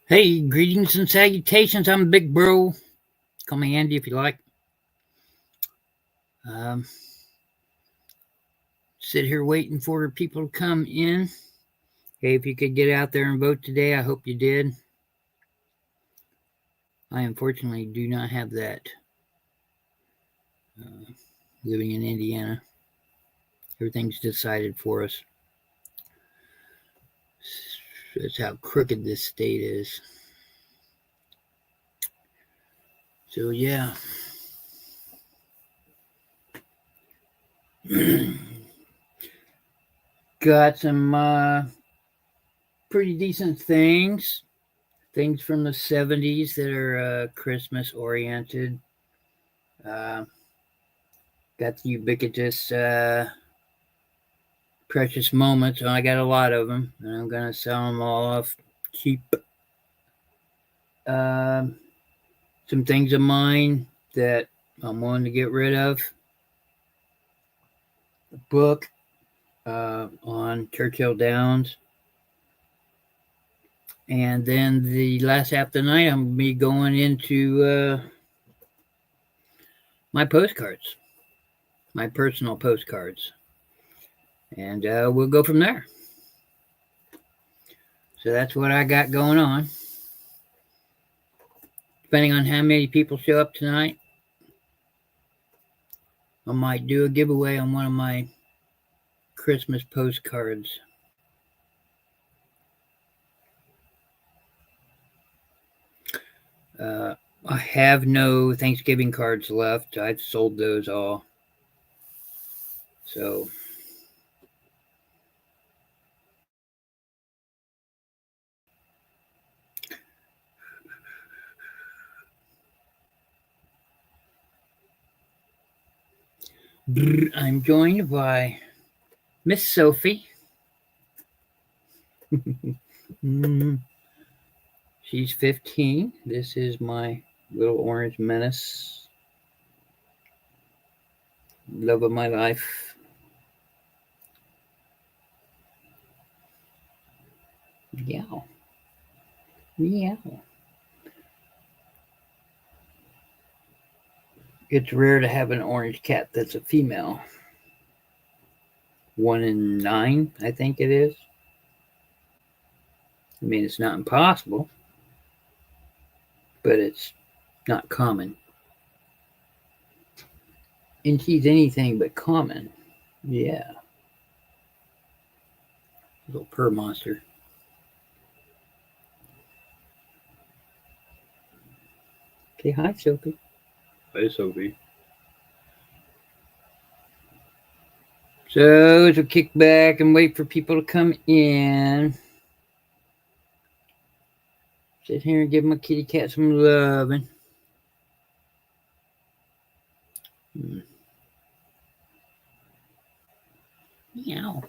Hey, greetings and salutations. I'm Big Bro. Call me Andy if you like. Um, Sit here waiting for people to come in. Hey, if you could get out there and vote today, I hope you did. I unfortunately do not have that living in Indiana. Everything's decided for us. That's how crooked this state is. So, yeah. Got some pretty decent things. Things from the 70s that are Christmas oriented. Got the ubiquitous precious moments. I got a lot of them, and I'm going to sell them all off cheap. Some things of mine that I'm willing to get rid of. A book on Churchill Downs. And then the last half of the night, I'm going to be going into my postcards, my personal postcards. And we'll go from there. So that's what I got going on. Depending on how many people show up tonight, I might do a giveaway on one of my Christmas postcards. I have no Thanksgiving cards left. I've sold those all. So I'm joined by Miss Sophie. She's 15. This is my little orange menace. Love of my life. Meow. Meow. It's rare to have an orange cat that's a female. 1 in 9, I think it is. I mean, it's not impossible, but it's not common. And she's anything but common. Yeah. Little purr monster. Okay, hi, Sophie. Hi, Sophie. So, as we kick back and wait for people to come in, sit here and give my kitty cat some loving. Meow.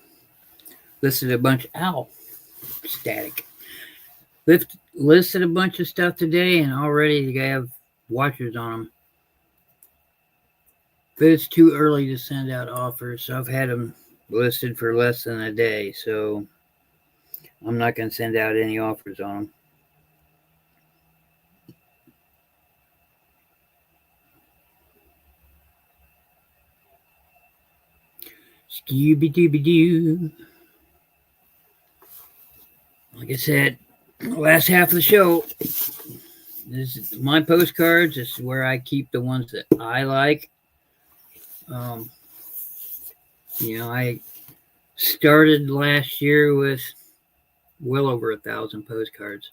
Listed a bunch of static. Listed a bunch of stuff today, and already they have watchers on them. But it's too early to send out offers, so I've had them listed for less than a day, so I'm not going to send out any offers on them. Scooby-Dooby-Doo. Like I said, last half of the show, this is my postcards. This is where I keep the ones that I like. I started last year with well over 1,000 postcards.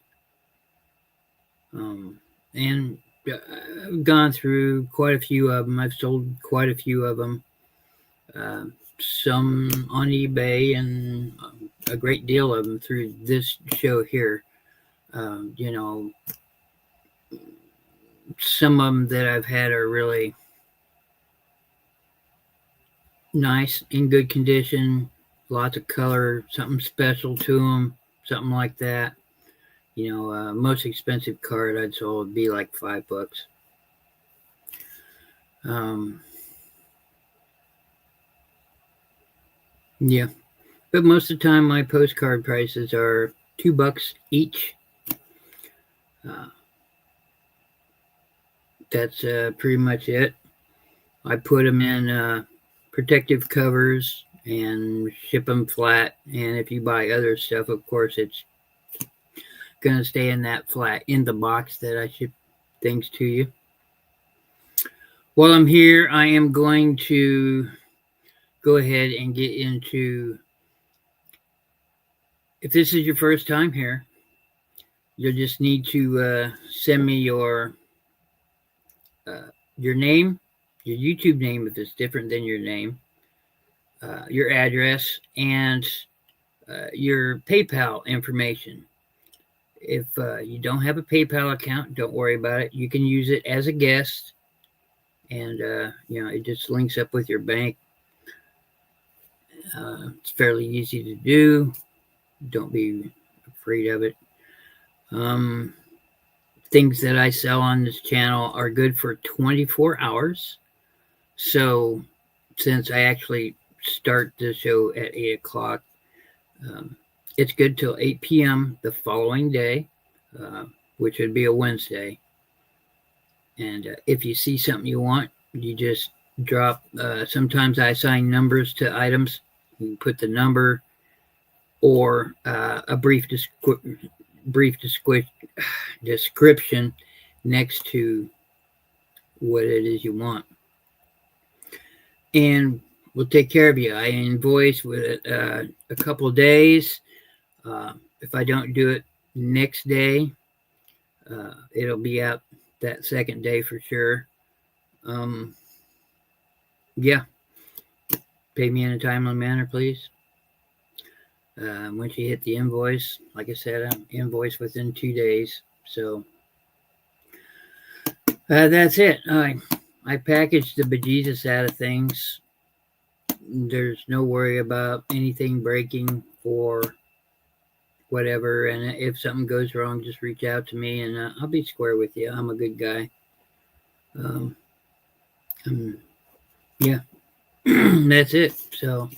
And I've gone through quite a few of them. I've sold quite a few of them. Some on eBay and a great deal of them through this show here. Some of them that I've had are really nice, in good condition, lots of color, something special to them, something like that. Most expensive card I'd sold would be like $5. Yeah, but most of the time my postcard prices are $2 each. Uh, that's pretty much it. I put them in protective covers and ship them flat. And if you buy other stuff, of course, it's going to stay in that flat in the box that I ship things to you. While I'm here, I am going to go ahead and get into, if this is your first time here, you'll just need to send me your name, your YouTube name if it's different than your name, your address, and your PayPal information. If you don't have a PayPal account, don't worry about it. You can use it as a guest, and it just links up with your bank. It's fairly easy to do. Don't be afraid of it. Things that I sell on this channel are good for 24 hours. So since I actually start the show at 8 o'clock, it's good till 8 p.m. the following day, which would be a Wednesday. And if you see something you want, you just drop. Sometimes I assign numbers to items. You put the number or a brief description next to what it is you want. And we'll take care of you. I invoice with a couple of days. If I don't do it next day, it'll be out that second day for sure. Yeah. Pay me in a timely manner, please. Once you hit the invoice, like I said, I'm invoiced within 2 days. So that's it. I packaged the bejesus out of things. There's no worry about anything breaking or whatever. And if something goes wrong, just reach out to me and I'll be square with you. I'm a good guy. Yeah, that's it. So,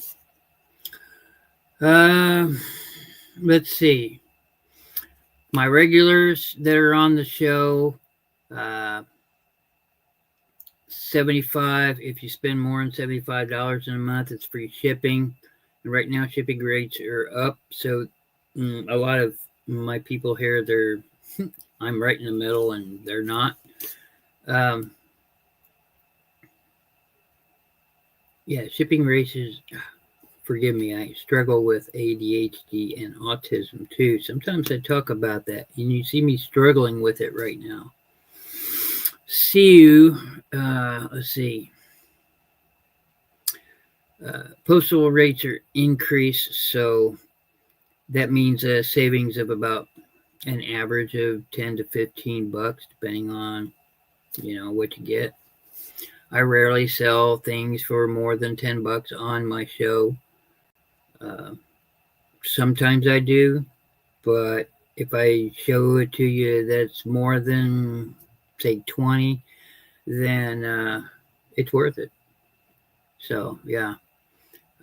let's see. My regulars that are on the show, $75. If you spend more than $75 in a month, it's free shipping. And right now, shipping rates are up. So a lot of my people here, I'm right in the middle, and they're not. Yeah, shipping rates is. Forgive me, I struggle with ADHD and autism too. Sometimes I talk about that, and you see me struggling with it right now. Let's see. Postal rates are increased, so that means a savings of about an average of $10 to $15, depending on, what you get. I rarely sell things for more than $10 on my show. Sometimes I do, but if I show it to you that's more than, say, 20, then it's worth it. So, yeah.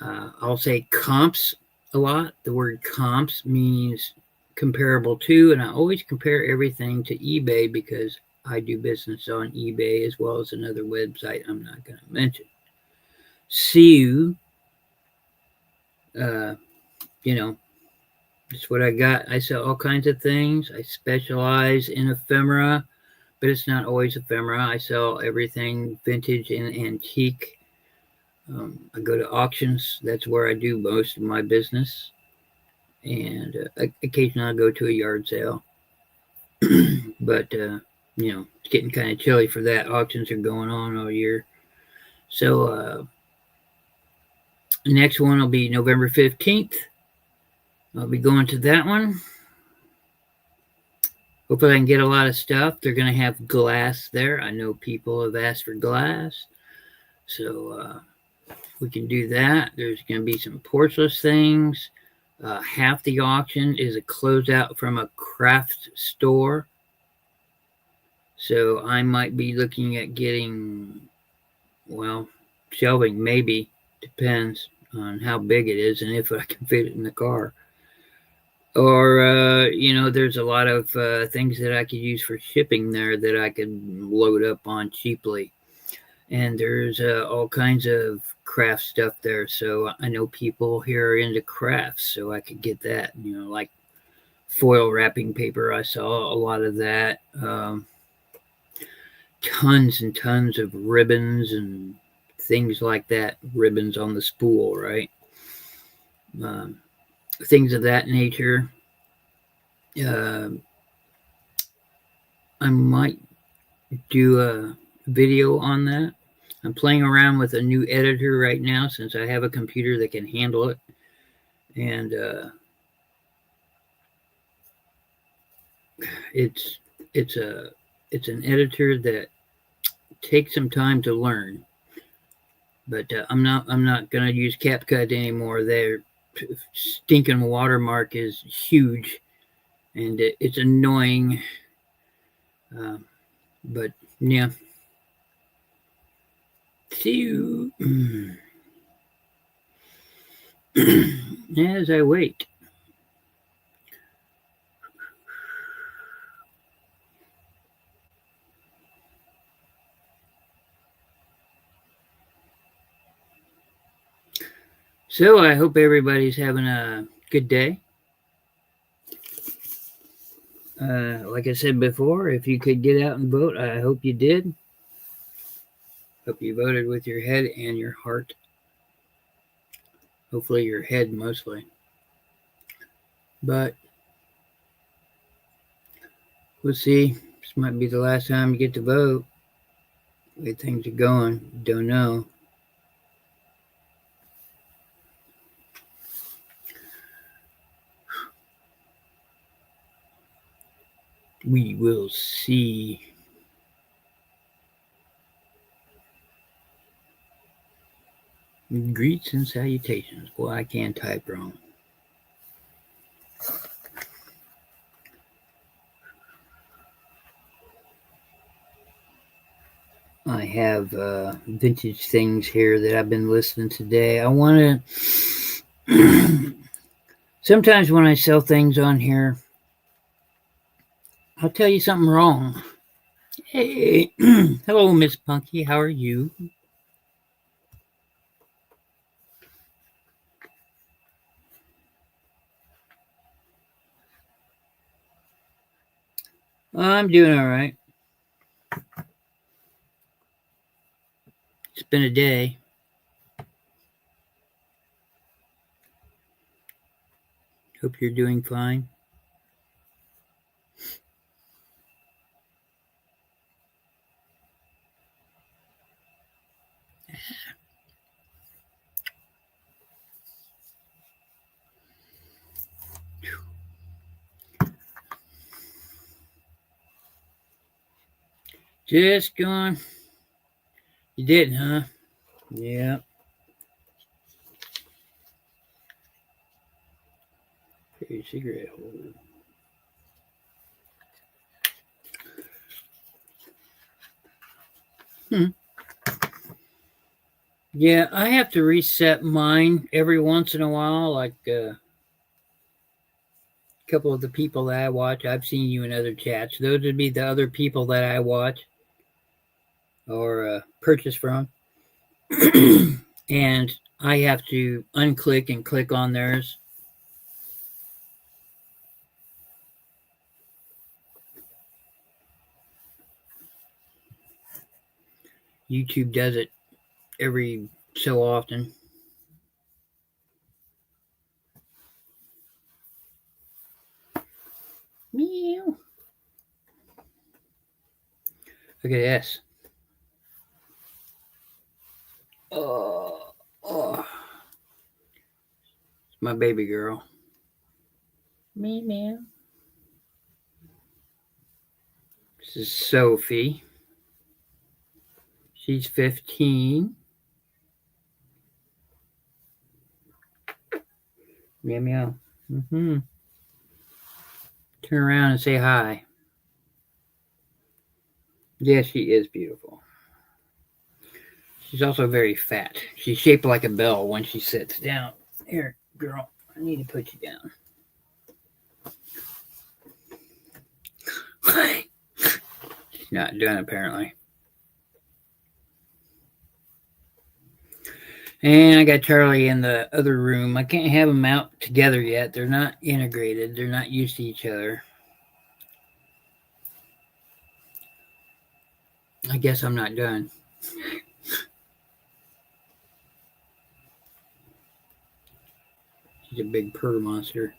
I'll say comps a lot. The word comps means comparable to, and I always compare everything to eBay because I do business on eBay as well as another website I'm not going to mention. That's what I got. I sell all kinds of things. I specialize in ephemera, but it's not always ephemera. I sell everything vintage and antique. I go to auctions. That's where I do most of my business. And occasionally I go to a yard sale. But, it's getting kind of chilly for that. Auctions are going on all year. So, the next one will be November 15th. I'll be going to that one. Hopefully I can get a lot of stuff. They're going to have glass there. I know people have asked for glass. So we can do that. There's going to be some porcelain things. Half the auction is a closeout from a craft store. So I might be looking at getting, shelving maybe. Depends on how big it is and if I can fit it in the car. Or, there's a lot of things that I could use for shipping there that I could load up on cheaply. And there's all kinds of craft stuff there. So I know people here are into crafts, so I could get that, like foil wrapping paper. I saw a lot of that. Tons and tons of ribbons and things like that. Ribbons on the spool, right? Things of that nature. I might do a video on that. I'm playing around with a new editor right now since I have a computer that can handle it. And it's an editor that takes some time to learn. But I'm not going to use CapCut anymore. Their stinking watermark is huge, and it's annoying. But yeah. See you as I wait. So I hope everybody's having a good day. Like I said before, if you could get out and vote, I hope you did. Hope you voted with your head and your heart. Hopefully your head mostly. But we'll see. This might be the last time you get to vote. The way things are going, don't know. We will see. Greets and salutations. Boy, I can't type wrong. I have vintage things here that I've been listening today. I want to... Sometimes when I sell things on here, I'll tell you something wrong. Hey, hello, Miss Punky. How are you? I'm doing all right. It's been a day. Hope you're doing fine. Just gone. You didn't, huh? Yeah. Hey, cigarette holder. Yeah, I have to reset mine every once in a while. Like a couple of the people that I watch, I've seen you in other chats. Those would be the other people that I watch or purchase from. And I have to unclick and click on theirs. YouTube does it every so often. Meow. Look at this. Oh. It's my baby girl. Meow. This is Sophie. She's 15. Meow meow. Mm-hmm. Turn around and say hi. Yes, she is beautiful. She's also very fat. She's shaped like a bell when she sits down. Here, girl, I need to put you down. He's not done, apparently. And I got Charlie in the other room. I can't have them out together yet. They're not integrated. They're not used to each other. I guess I'm not done. He's a big purr monster.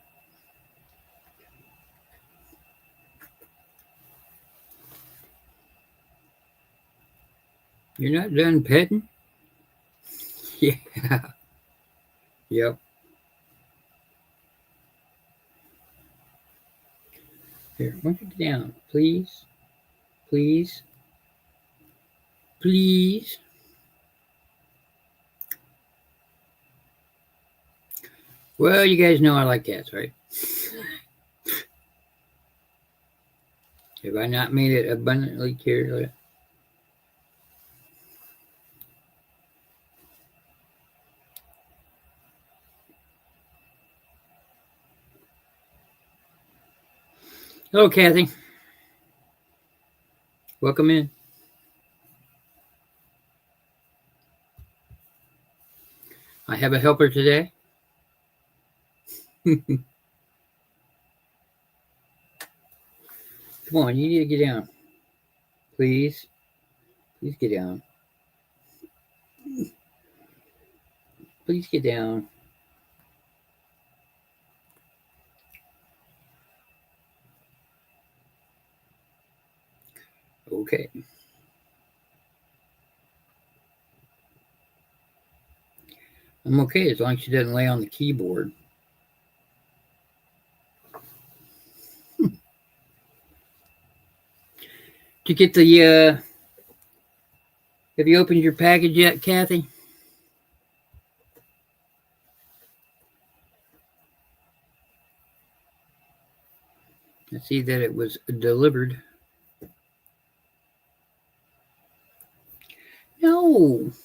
You're not done petting? Yeah. Yep. Here, why don't you get down, please? Please? Please? Well, you guys know I like cats, right? Have I not made it abundantly clear? Hello, Kathy. Welcome in. I have a helper today. Come on, you need to get down. Please. Please get down. Please get down. Okay. I'm okay as long as she doesn't lay on the keyboard. Did you get the, have you opened your package yet, Kathy? I see that it was delivered.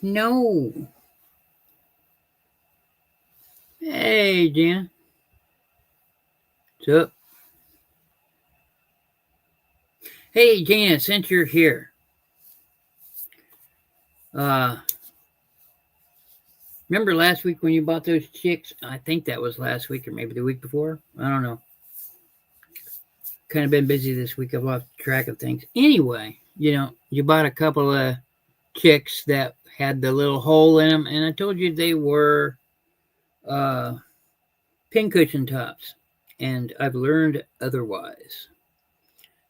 No. Hey, Jan. What's up? Hey, Jan, since you're here, remember last week when you bought those chicks? I think that was last week or maybe the week before. I don't know. Kind of been busy this week. I've lost track of things. Anyway, you bought a couple of chicks that had the little hole in them, and I told you they were pincushion tops, and I've learned otherwise.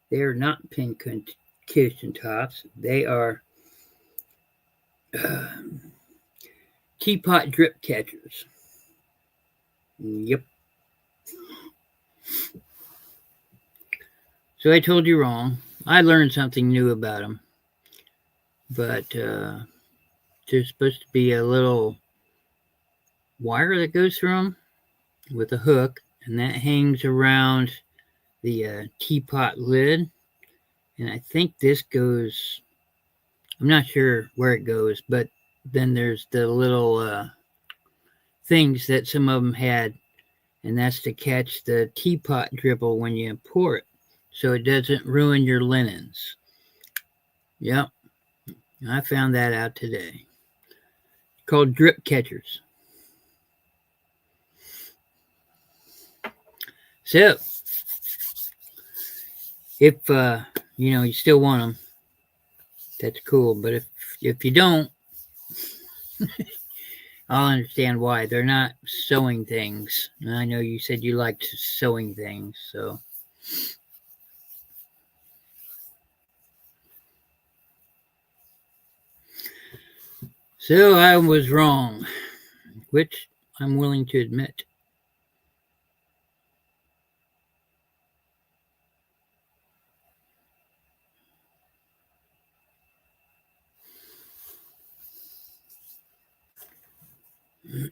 They are not pincushion tops. They are teapot drip catchers. Yep. So I told you wrong. I learned something new about them. But there's supposed to be a little wire that goes through them with a hook, and that hangs around the teapot lid. And I think this goes, I'm not sure where it goes, but then there's the little things that some of them had, and that's to catch the teapot dribble when you pour it, so it doesn't ruin your linens. Yep, I found that out today. Called drip catchers. So, if you still want them, that's cool. But if you don't, I'll understand why. They're not sewing things. I know you said you liked sewing things, so. So I was wrong, which I'm willing to admit. I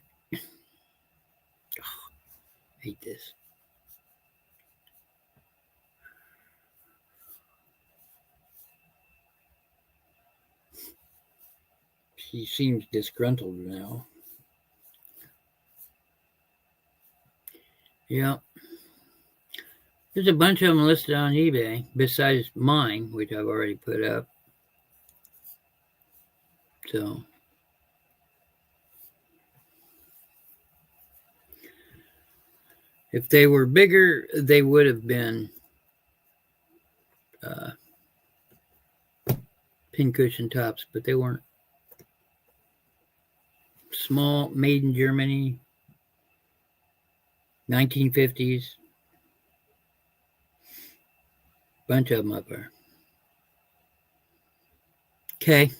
hate this. She seems disgruntled now. Yeah. There's a bunch of them listed on eBay besides mine, which I've already put up. So if they were bigger, they would have been uh, pincushion tops, but they weren't. Small, made in Germany, 1950s. Bunch of them up there. Okay.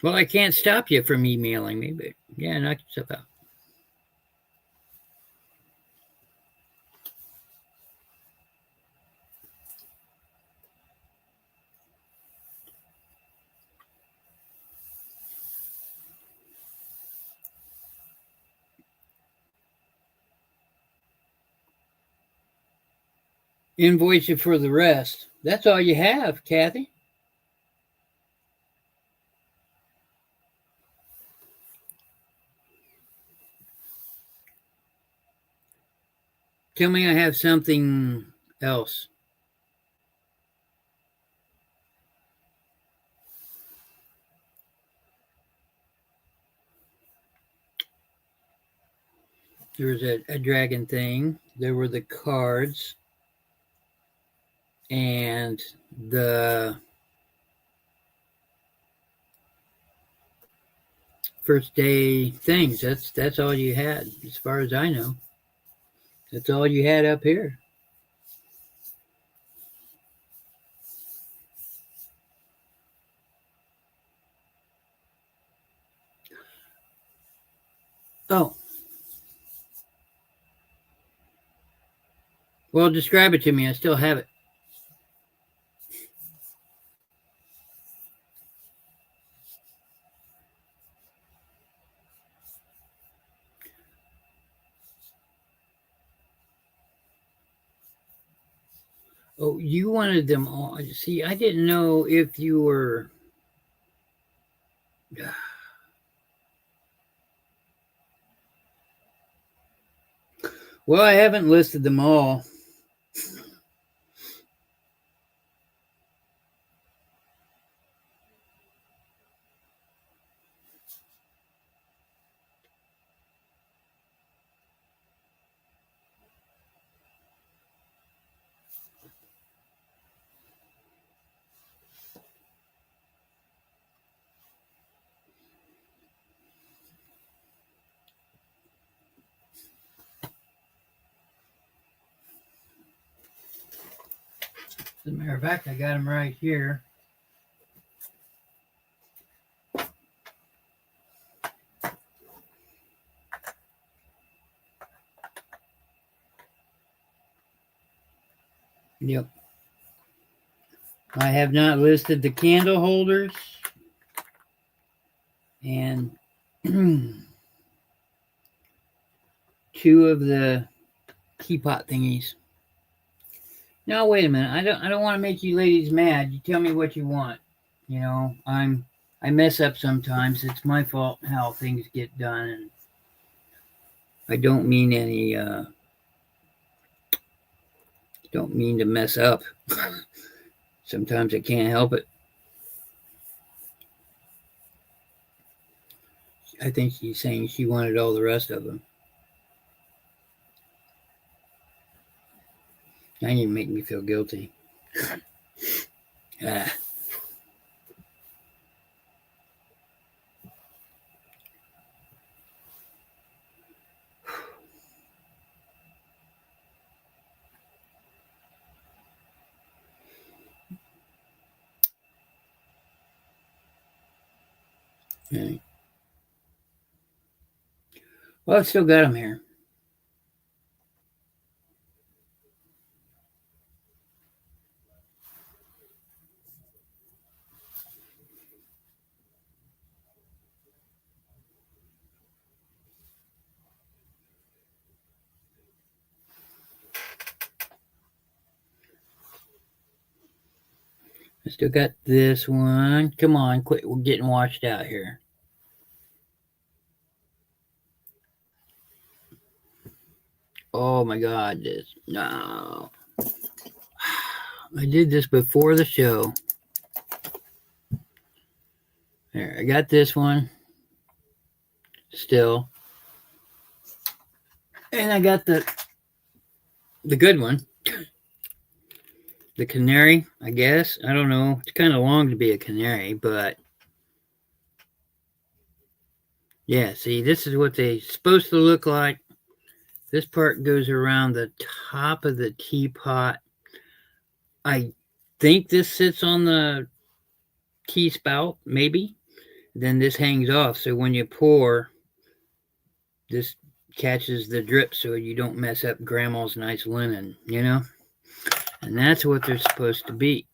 Well, I can't stop you from emailing me, but yeah, knock yourself out. Invoice you for the rest. That's all you have, Kathy. Tell me I have something else. There was a dragon thing. There were the cards and the first day things. That's all you had, as far as I know. That's all you had up here. Oh. Well, describe it to me. I still have it. Oh, you wanted them all. See, I didn't know if you were. Well, I haven't listed them all. As a matter of fact, I got them right here. Yep. I have not listed the candle holders and two of the teapot thingies. Now wait a minute. I don't want to make you ladies mad. You tell me what you want. You know, I mess up sometimes. It's my fault how things get done, and I don't mean any don't mean to mess up. Sometimes I can't help it. I think she's saying she wanted all the rest of them. Now you make me feel guilty. Ah. Okay. Well, I've still got them here. I still got this one. Come on, quit. We're getting washed out here. Oh my God, no. I did this before the show. There, I got this one still. And I got the good one. The canary, I guess. I don't know. It's kind of long to be a canary, but yeah, see, this is what they're supposed to look like. This part goes around the top of the teapot. I think this sits on the tea spout, maybe. Then this hangs off, so when you pour, this catches the drip so you don't mess up grandma's nice linen, you know? And that's what they're supposed to be.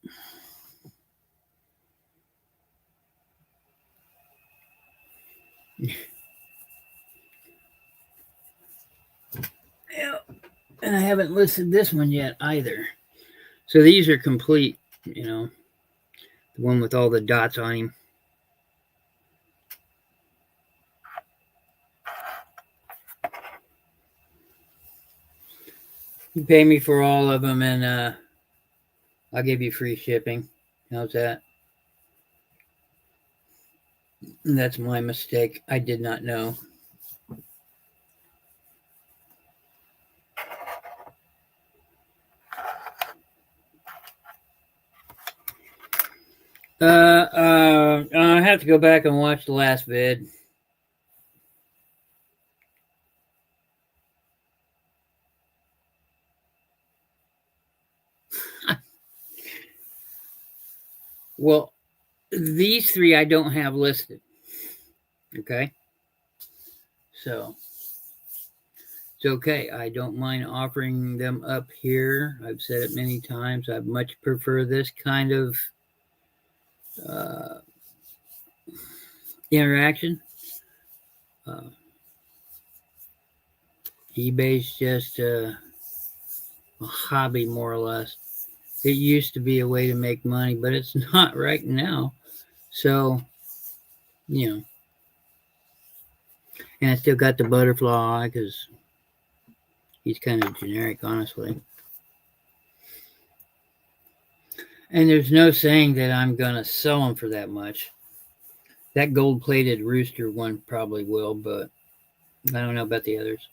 Yeah. And I haven't listed this one yet either. So these are complete, you know, the one with all the dots on him. You pay me for all of them, and I'll give you free shipping. How's that? That's my mistake. I did not know. I have to go back and watch the last vid. Well, these three I don't have listed. Okay. So it's okay. I don't mind offering them up here. I've said it many times. I much prefer this kind of uh, interaction. eBay's just a hobby, more or less. It used to be a way to make money, but it's not right now. So, you know, and I still got the butterfly because he's kind of generic, honestly. And there's no saying that I'm going to sell them for that much. That gold-plated rooster one probably will, but I don't know about the others.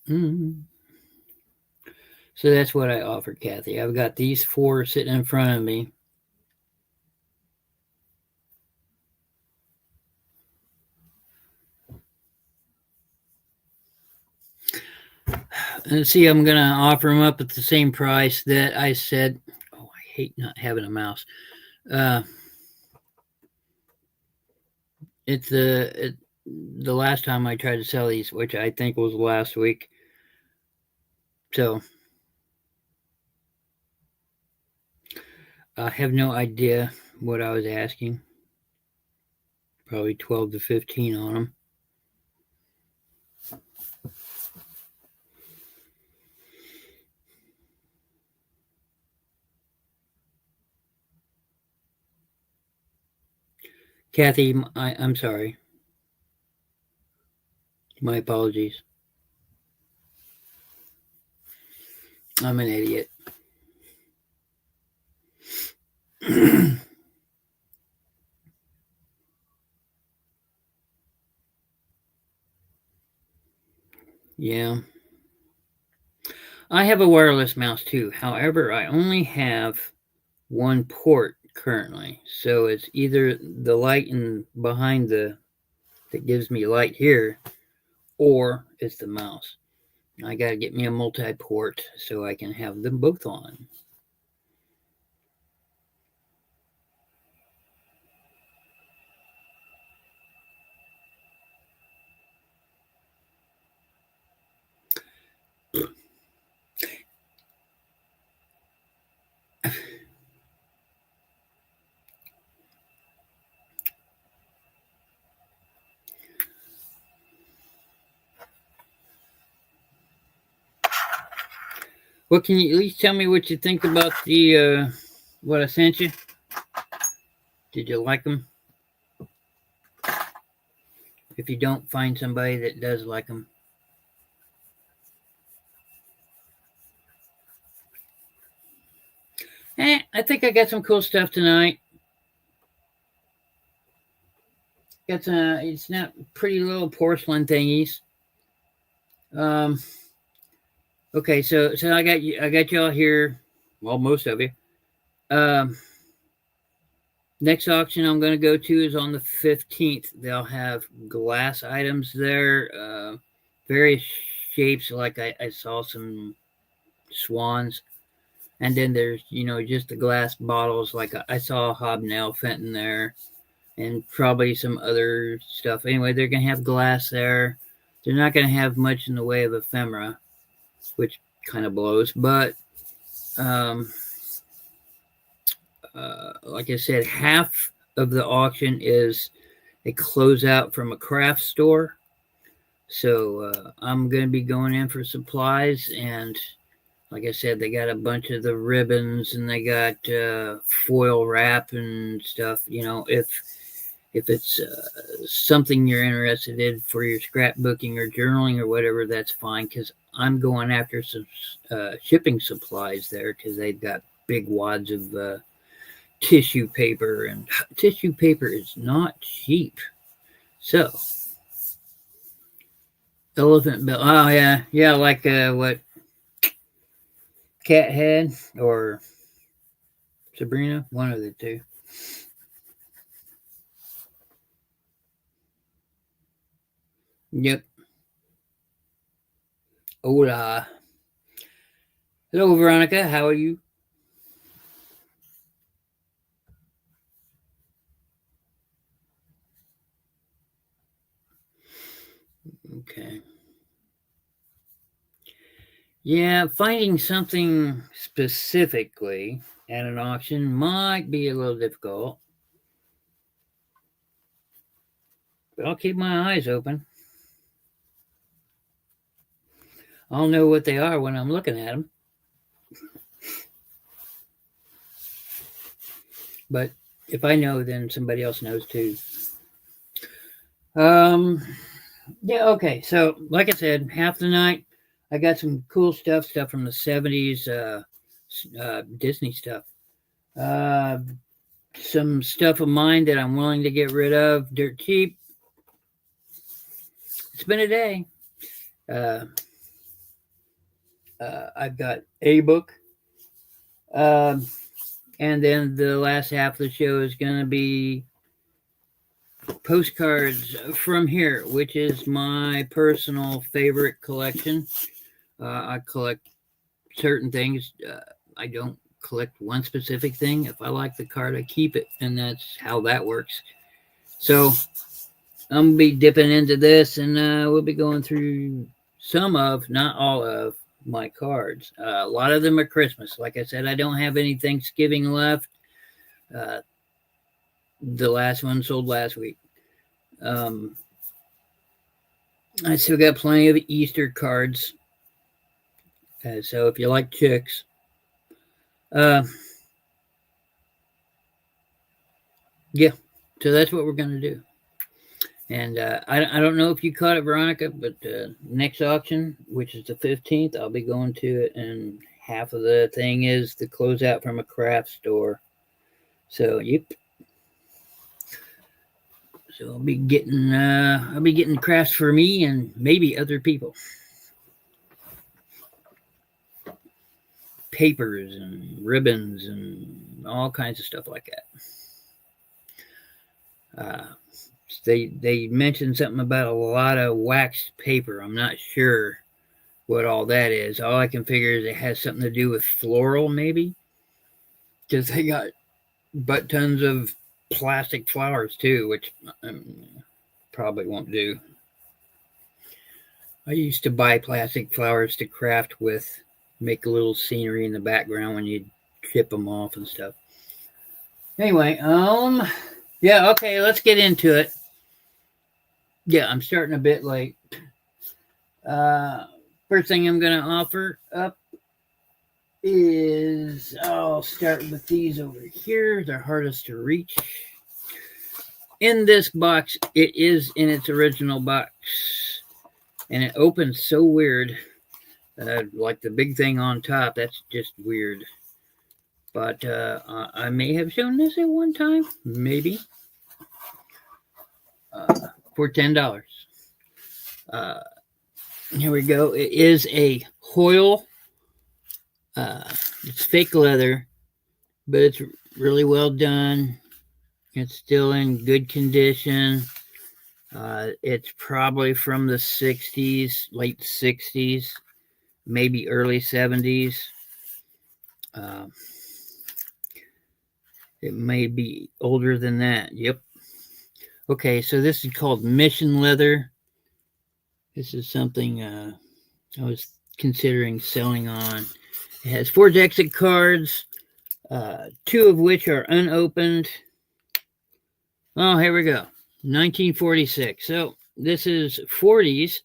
Mm-hmm. So that's what I offered, Kathy. I've got these four sitting in front of me. And see, I'm going to offer them up at the same price that I said. Oh, I hate not having a mouse. It's the last time I tried to sell these, which I think was last week. So I have no idea what I was asking. Probably 12 to 15 on them. Kathy, I'm sorry. My apologies. I'm an idiot. Yeah. I have a wireless mouse too. However, I only have one port currently. So it's either the light in behind that gives me light here, or it's the mouse. I got to get me a multi-port so I can have them both on. Well, can you at least tell me what you think about the what I sent you? Did you like them? If you don't, find somebody that does like them. I think I got some cool stuff tonight. Got some, it's not pretty little porcelain thingies. Okay, so I got you. I got y'all here. Well, most of you. Um, Next auction I'm going to go to is on the 15th. They'll have glass items there, various shapes. Like I saw some swans, and then there's just the glass bottles. Like I saw a hobnail fountain there, and probably some other stuff. Anyway, they're going to have glass there. They're not going to have much in the way of ephemera, which kind of blows. But like I said, half of the auction is a closeout from a craft store. So I'm going to be going in for supplies. And like I said, they got a bunch of the ribbons and they got foil wrap and stuff. If it's something you're interested in for your scrapbooking or journaling or whatever, that's fine, because I'm going after some shipping supplies there, because they've got big wads of tissue paper, and tissue paper is not cheap. So elephant bill. Oh yeah, like what Cat Head or Sabrina, one of the two. Yep. Hola. Hello, Veronica. How are you? Okay. Yeah, finding something specifically at an auction might be a little difficult, but I'll keep my eyes open. I'll know what they are when I'm looking at them. But if I know, then somebody else knows too. Yeah, okay. So, like I said, half the night, I got some cool stuff from the 70s, Disney stuff. Uh, some stuff of mine that I'm willing to get rid of dirt cheap. It's been a day. Uh, I've got a book. And then the last half of the show is going to be Postcards from here, which is my personal favorite collection. I collect certain things. I don't collect one specific thing. If I like the card, I keep it, and that's how that works. So I'm gonna be dipping into this, and we'll be going through some of, not all of, my cards. A lot of them are Christmas. Like I said, I don't have any Thanksgiving left. The last one sold last week. I still got plenty of Easter cards. So if you like chicks, yeah. So that's what we're gonna do. And I don't know if you caught it, Veronica, but next auction, which is the 15th, I'll be going to it, and half of the thing is the closeout from a craft store. So yep. So I'll be getting crafts for me and maybe other people. Papers and ribbons and all kinds of stuff like that. They mentioned something about a lot of waxed paper. I'm not sure what all that is. All I can figure is it has something to do with floral, maybe, because they got butt tons of plastic flowers too, which probably won't do. I used to buy plastic flowers to craft with, make a little scenery in the background when you chip them off and stuff. Anyway, yeah, okay, let's get into it. Yeah, I'm starting a bit late. First thing I'm going to offer up is, I'll start with these over here. They're hardest to reach. In this box, it is in its original box. And it opens so weird. Like the big thing on top, that's just weird. But I may have shown this at one time. Maybe. For $10. Here we go. It is a Hoyle. It's fake leather, but it's really well done. It's still in good condition. It's probably from the 60s, late 60s, maybe early 70s. It may be older than that. Yep. Okay, so this is called Mission Leather. This is something I was considering selling on. It has 4 decks of cards, 2 of which are unopened. Oh, here we go. 1946. So this is 40s.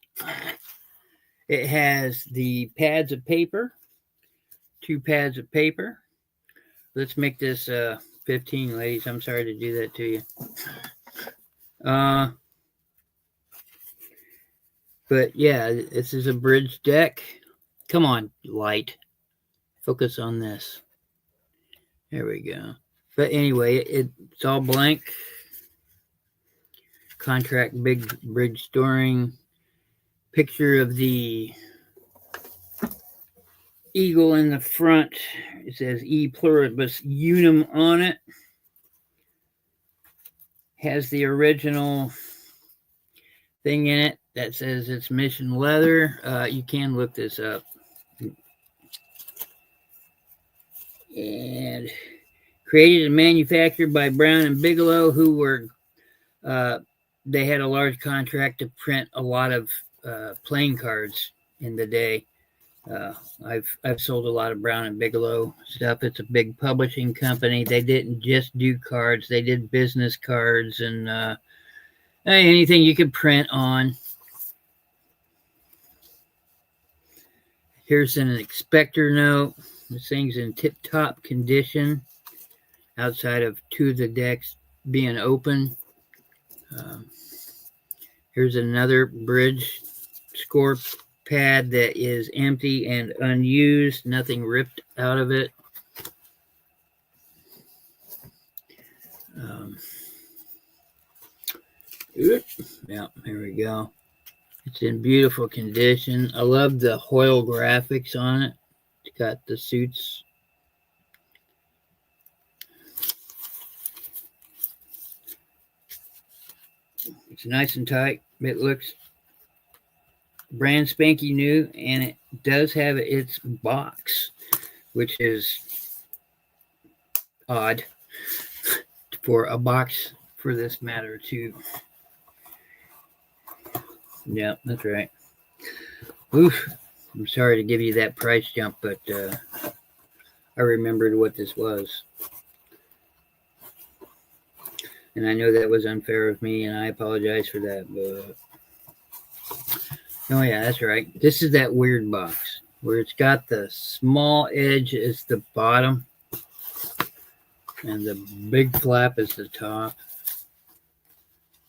It has the pads of paper, 2 pads of paper. Let's make this 15, ladies. I'm sorry to do that to you. But yeah, this is a bridge deck. Come on, light. Focus on this. There we go. But anyway, it's all blank. Contract big bridge storing. Picture of the eagle in the front. It says E pluribus unum on it. Has the original thing in it that says it's Mission Leather. You can look this up. And created and manufactured by Brown and Bigelow, who were they had a large contract to print a lot of playing cards in the day. I've sold a lot of Brown and Bigelow stuff. It's a big publishing company. They didn't just do cards; they did business cards and anything you could print on. Here's an inspector note. This thing's in tip-top condition outside of 2 of the decks being open. Here's another bridge score pad that is empty and unused. Nothing ripped out of it. Yeah, here we go. It's in beautiful condition. I love the Hoyle graphics on it. It's got the suits. It's nice and tight. It looks brand spanky new, and it does have its box, which is odd for a box for this matter too. Yeah, that's right. Oof. I'm sorry to give you that price jump, but I remembered what this was. And I know that was unfair of me, and I apologize for that. But oh, yeah, that's right. This is that weird box where it's got the small edge as the bottom and the big flap is the top.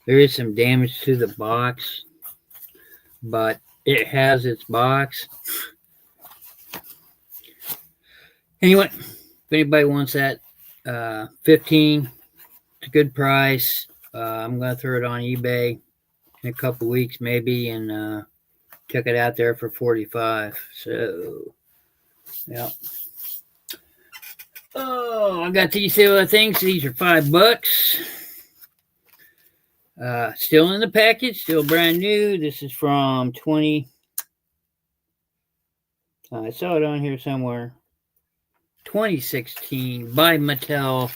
There is some damage to the box, but it has its box. Anyway, if anybody wants that, 15, it's a good price. I'm going to throw it on eBay in a couple weeks maybe and check it out there for 45. So, yeah. Oh, I got these other things. These are $5. Still in the package, still brand new. This is from 20. I saw it on here somewhere. 2016 by Mattel.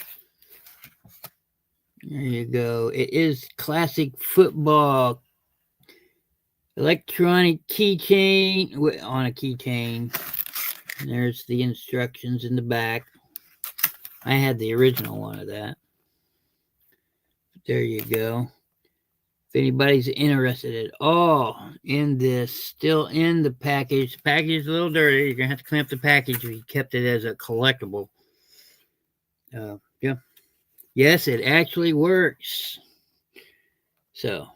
There you go. It is classic football electronic keychain on a keychain. There's the instructions in the back. I had the original one of that. There you go. If anybody's interested at all in this, still in the package. The package is a little dirty. You're going to have to clean up the package if you kept it as a collectible. Yeah. Yes, it actually works. So.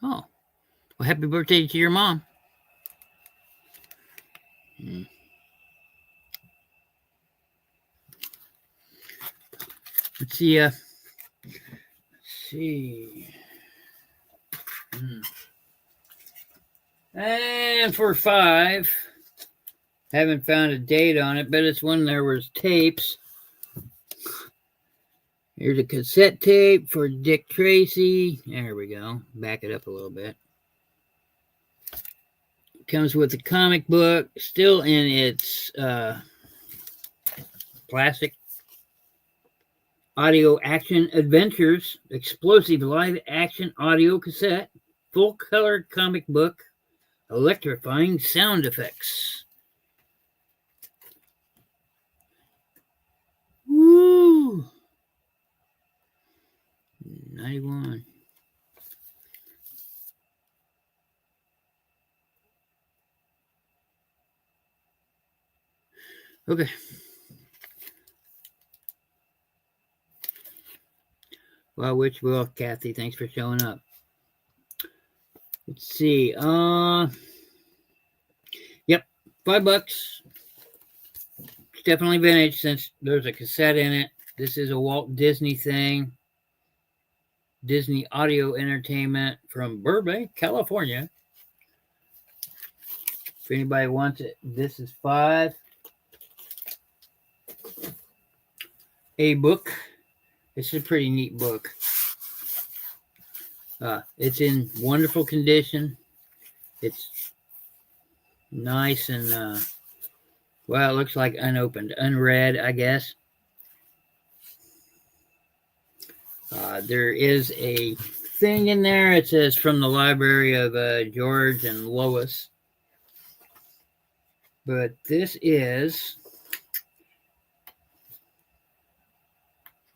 Oh. Well, happy birthday to your mom. Let's see. And for 5, haven't found a date on it, but it's when there was tapes. Here's a cassette tape for Dick Tracy. There we go. Back it up a little bit. Comes with a comic book, still in its plastic. Audio Action Adventures, explosive live action audio cassette, full color comic book, electrifying sound effects. Woo! 91. Okay. Well, which will, Kathy, thanks for showing up. Let's see. Yep, $5. It's definitely vintage since there's a cassette in it. This is a Walt Disney thing. Disney Audio Entertainment from Burbank, California. If anybody wants it, this is 5. A book. It's a pretty neat book. It's in wonderful condition. It's nice and, well, it looks like unopened, unread, I guess. There is a thing in there. It says from the library of George and Lois. But this is,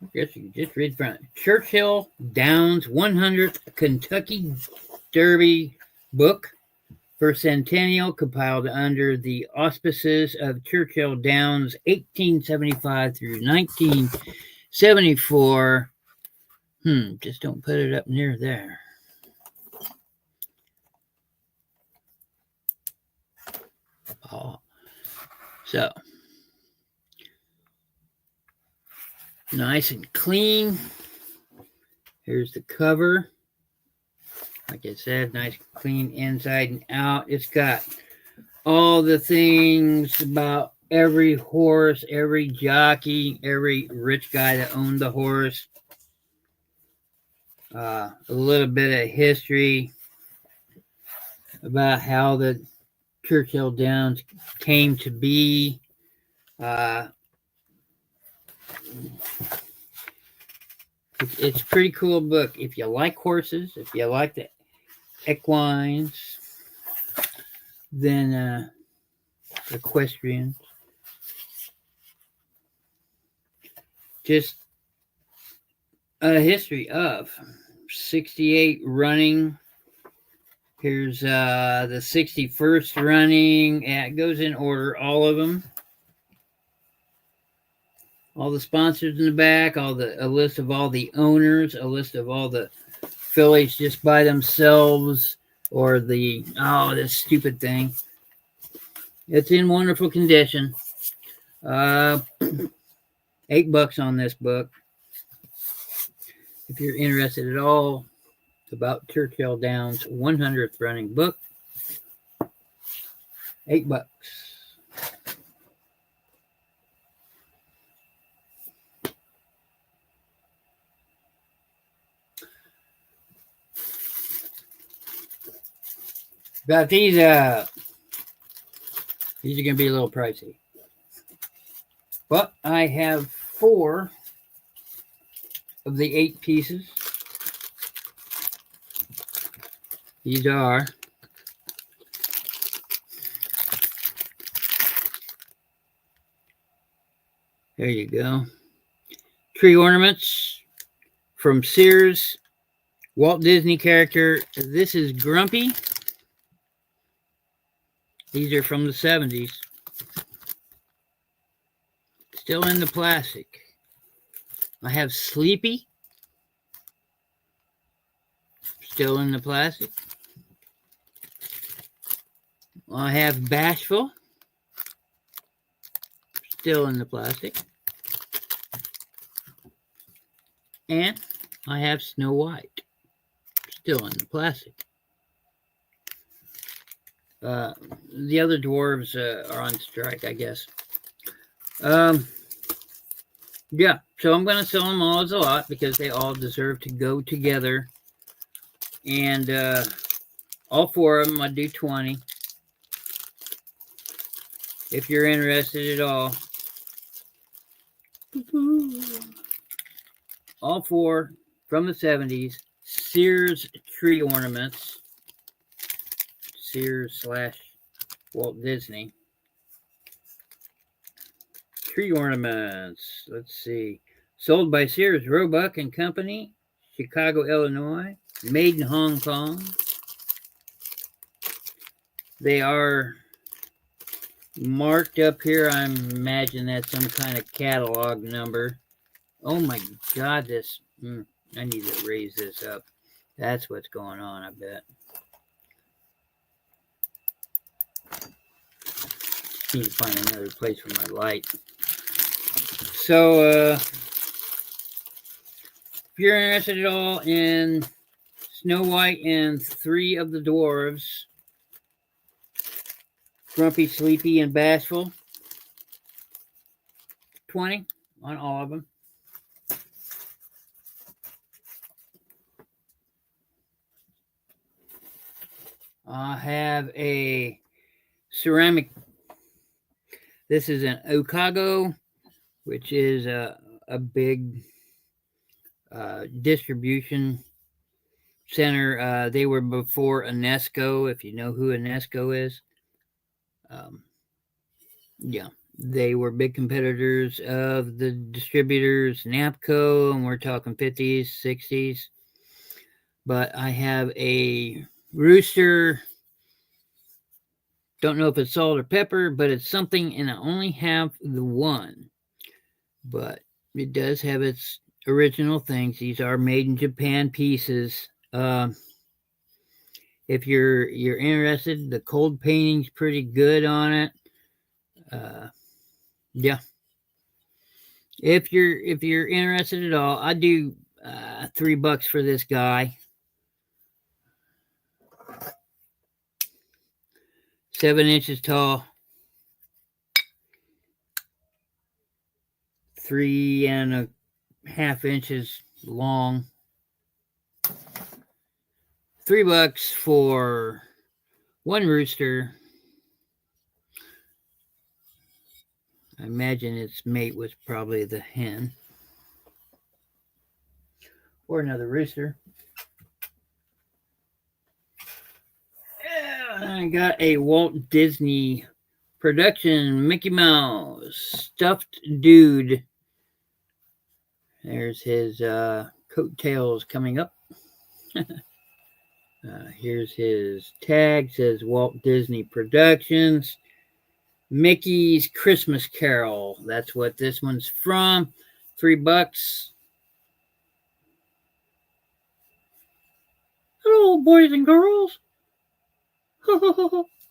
I guess you can just read from it. Churchill Downs 100th Kentucky Derby book for Centennial, compiled under the auspices of Churchill Downs 1875 through 1974. Just don't put it up near there. Oh. So, nice and clean. Here's the cover. Like I said, nice clean inside and out. It's got all the things about every horse, every jockey, every rich guy that owned the horse. A little bit of history about how the Churchill Downs came to be. It's a pretty cool book. If you like horses, if you like the equines, then equestrians, just a history of 68 running. Here's the 61st running. Yeah, it goes in order, all of them. All the sponsors in the back, a list of all the owners, a list of all the fillies just by themselves, or this stupid thing. It's in wonderful condition. $8 on this book. If you're interested at all about Churchill Downs 100th running book, $8. Got these. These are going to be a little pricey. But I have 4 of the 8 pieces. These are there you go. tree ornaments from Sears. Walt Disney character. This is Grumpy. These are from the 70s. Still in the plastic. I have Sleepy. Still in the plastic. I have Bashful. Still in the plastic. And I have Snow White. Still in the plastic. The other dwarves are on strike, I guess. Yeah, so I'm going to sell them all as a lot because they all deserve to go together. And all four of them, I do 20. If you're interested at all. All four from the 70s. Sears tree ornaments. Sears / Walt Disney. Tree ornaments. Let's see. Sold by Sears Roebuck and Company, Chicago, Illinois. Made in Hong Kong. They are marked up here. I imagine that's some kind of catalog number. Oh my God, this. I need to raise this up. That's what's going on, I bet. Need to find another place for my light. So, if you're interested at all in Snow White and 3 of the dwarves, Grumpy, Sleepy, and Bashful, 20 on all of them. I have a ceramic. This is an Okago, which is a big distribution center. They were before UNESCO, if you know who UNESCO is. Yeah, they were big competitors of the distributors Napco, and we're talking 50s, 60s. But I have a rooster. Don't know if it's salt or pepper, but it's something, and I only have the one. But it does have its original things. These are made in Japan pieces. If you're interested, the cold painting's pretty good on it. Yeah. If you're interested at all, I do $3 for this guy. 7 inches tall. 3.5 inches long. $3 for one rooster. I imagine its mate was probably the hen. Or another rooster. I got a Walt Disney production Mickey Mouse stuffed dude. There's his coattails coming up. Here's his tag. Says Walt Disney Productions. Mickey's Christmas Carol. That's what this one's from. $3. Hello, boys and girls. I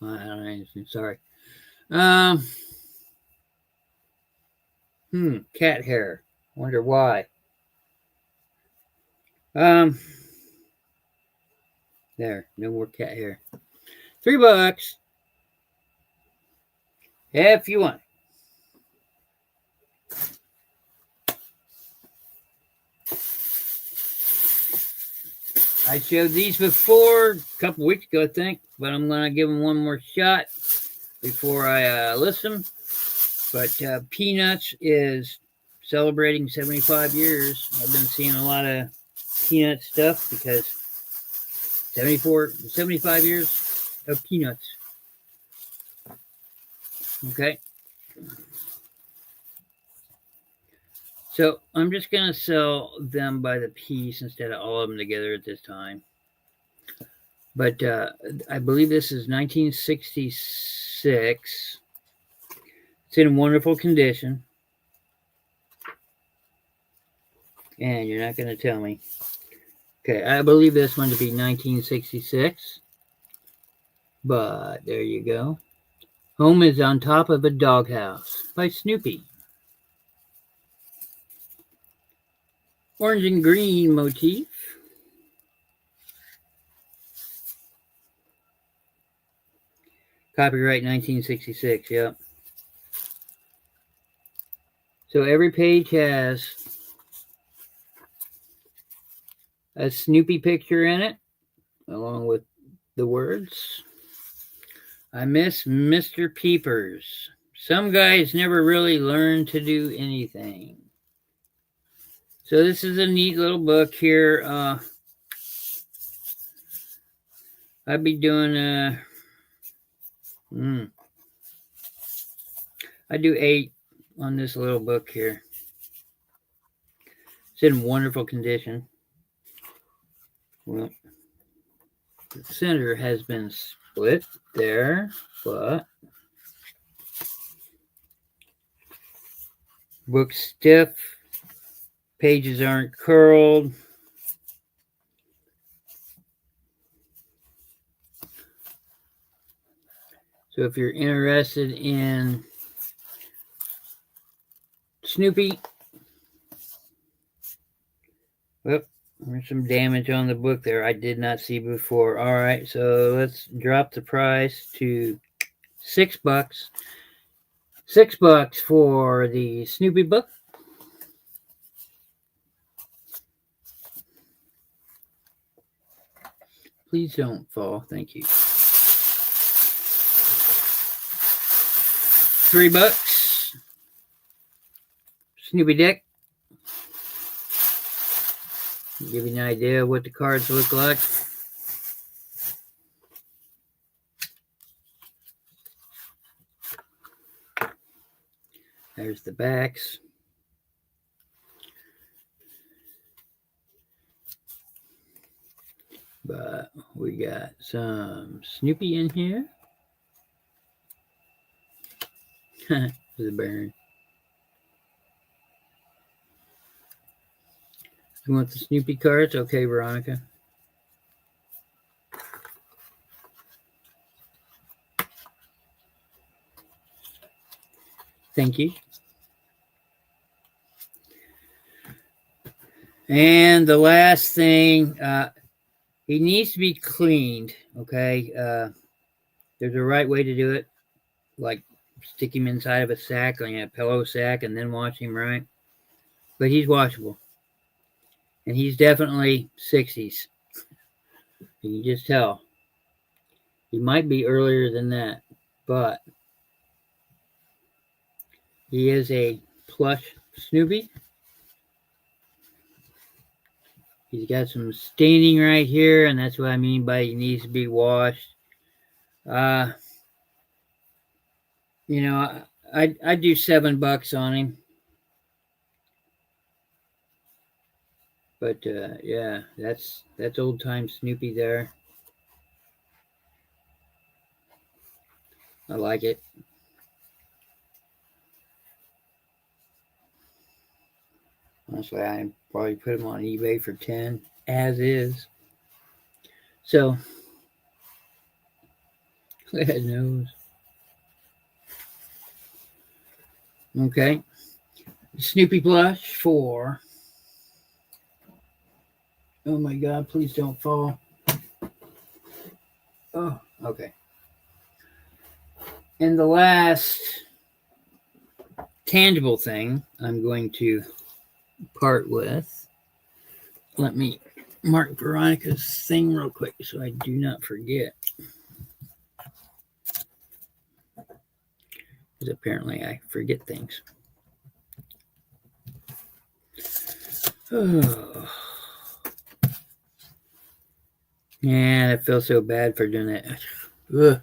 don't know anything. Sorry. Cat hair. Wonder why. There. No more cat hair. $3. If you want. I showed these before a couple weeks ago, I think, but I'm going to give them one more shot before I list them. But Peanuts is celebrating 75 years. I've been seeing a lot of Peanut stuff because 75 years of Peanuts. Okay. So I'm just going to sell them by the piece instead of all of them together at this time. But I believe this is 1966. It's in wonderful condition. And you're not going to tell me. Okay, I believe this one to be 1966. But there you go. Home is on top of a doghouse by Snoopy. Orange and green motif. Copyright 1966, yep. So every page has a Snoopy picture in it, along with the words. I miss Mr. Peepers. Some guys never really learn to do anything. So this is a neat little book here. I'd be doing I do 8 on this little book here. It's in wonderful condition. Well, the center has been split there, but book stiff. Pages aren't curled. So if you're interested in Snoopy, well, there's some damage on the book there I did not see before. All right, so let's drop the price to $6. $6 for the Snoopy book. Please don't fall. Thank you. $3. Snoopy deck. Give you an idea of what the cards look like. There's the backs. But we got some Snoopy in here. The Baron. You want the Snoopy cards? Okay, Veronica. Thank you. And the last thing, he needs to be cleaned, okay? There's a right way to do it, like stick him inside of a sack, like a pillow sack, and then wash him, right? But he's washable. And he's definitely 60s. You can just tell. He might be earlier than that, but he is a plush Snoopy. He's got some staining right here, and that's what I mean by he needs to be washed. You know, I'd do $7 on him. But yeah, that's old time Snoopy there. I like it. Honestly, I probably put him on eBay for 10 as is. So, God knows. Okay. Snoopy plush for. Oh my God, please don't fall. Oh, okay. And the last tangible thing I'm going to part with. Let me mark Veronica's thing real quick so I do not forget. Because apparently I forget things. Oh. Yeah, I feel so bad for doing that. Ugh.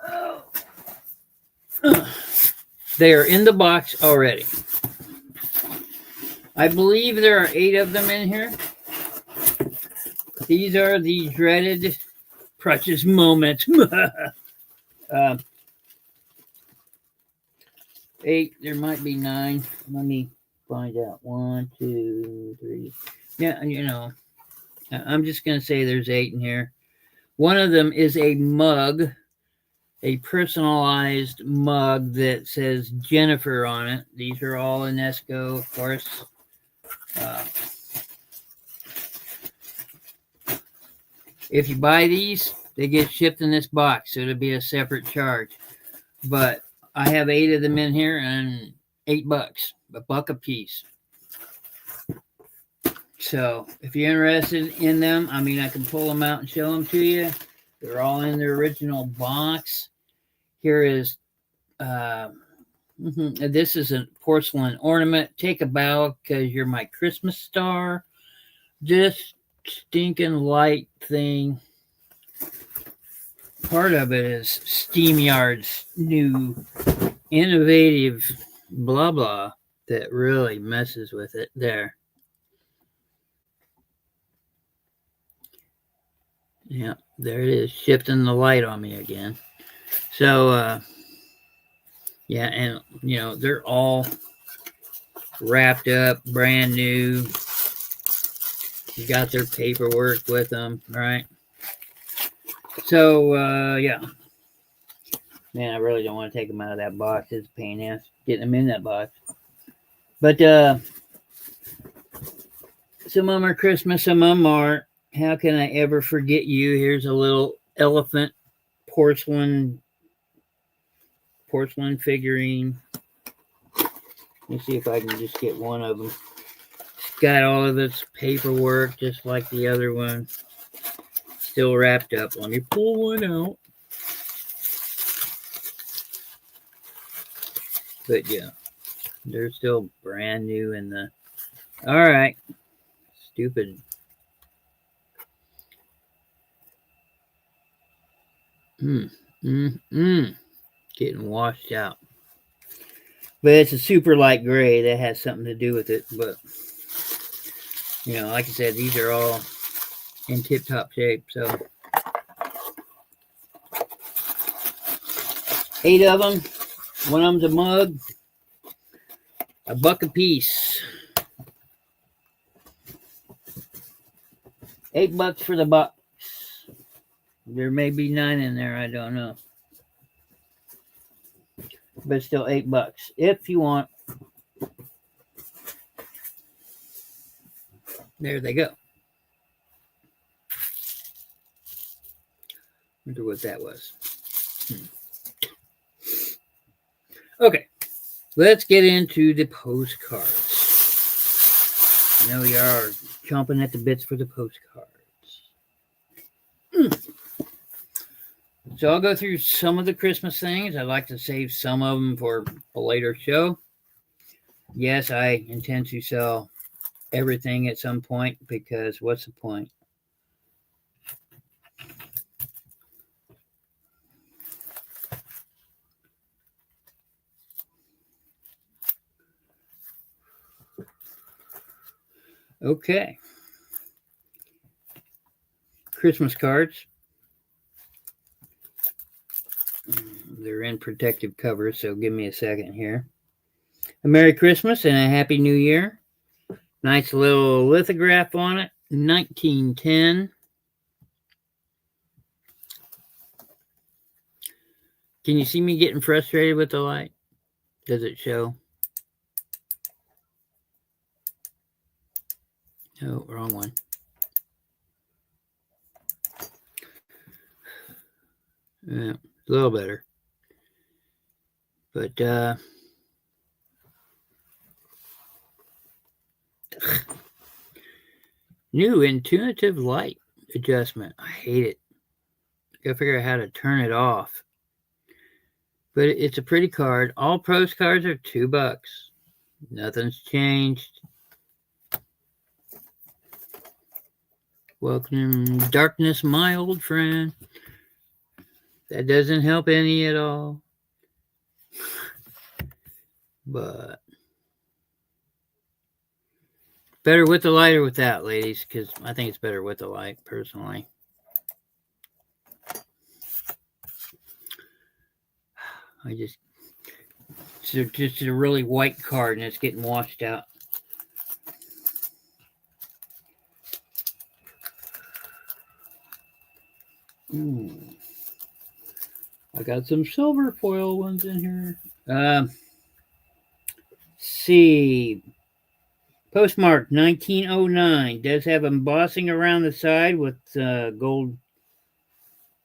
Oh. They are in the box already. I believe there are 8 of them in here. These are the dreaded precious moments. 8, there might be 9. Let me find out. 1, 2, 3. Yeah, you know, I'm just going to say there's 8 in here. One of them is a mug, a personalized mug that says Jennifer on it. These are all UNESCO, of course. If you buy these, they get shipped in this box, so it'll be a separate charge. But I have 8 of them in here, and $8, $1 a piece. So if you're interested in them, I mean, I can pull them out and show them to you. They're all in their original box. Here is, this is a porcelain ornament. Take a bow because you're my Christmas star. This stinking light thing. Part of it is SteamYard's new innovative blah blah that really messes with it there. Yeah, there it is, shifting the light on me again. So, yeah, and, you know, they're all wrapped up, brand new. You got their paperwork with them, right? So, yeah. Man, I really don't want to take them out of that box. It's a pain in the ass getting them in that box. But, some of them are Christmas, some of them are. How can I ever forget you? Here's a little elephant porcelain figurine. Let me see if I can just get one of them. It's got all of its paperwork just like the other one. Still wrapped up. Let me pull one out. But yeah, they're still brand new in the... All right. Stupid. Getting washed out. But it's a super light gray. That has something to do with it. But, you know, like I said, these are all in tip-top shape. So, 8 of them. One of them's a mug. $1 a piece. $8 for the box. There may be 9 in there. I don't know. But it's still $8 if you want. There they go. Wonder what that was. Okay, let's get into the postcards. I know you are chomping at the bits for the postcards. So I'll go through some of the Christmas things. I'd like to save some of them for a later show. Yes, I intend to sell everything at some point because what's the point? Okay. Christmas cards. They're in protective covers, so give me a second here. A Merry Christmas and a Happy New Year. Nice little lithograph on it. 1910. Can you see me getting frustrated with the light? Does it show? Oh, wrong one. Yeah, a little better. But, new intuitive light adjustment. I hate it. Gotta figure out how to turn it off. But it's a pretty card. All postcards are $2. Nothing's changed. Welcome darkness, my old friend. That doesn't help any at all. But better with the light or without, ladies, because I think it's better with the light, personally. It's just a really white card and it's getting washed out. I got some silver foil ones in here. See. Postmark 1909 does have embossing around the side with gold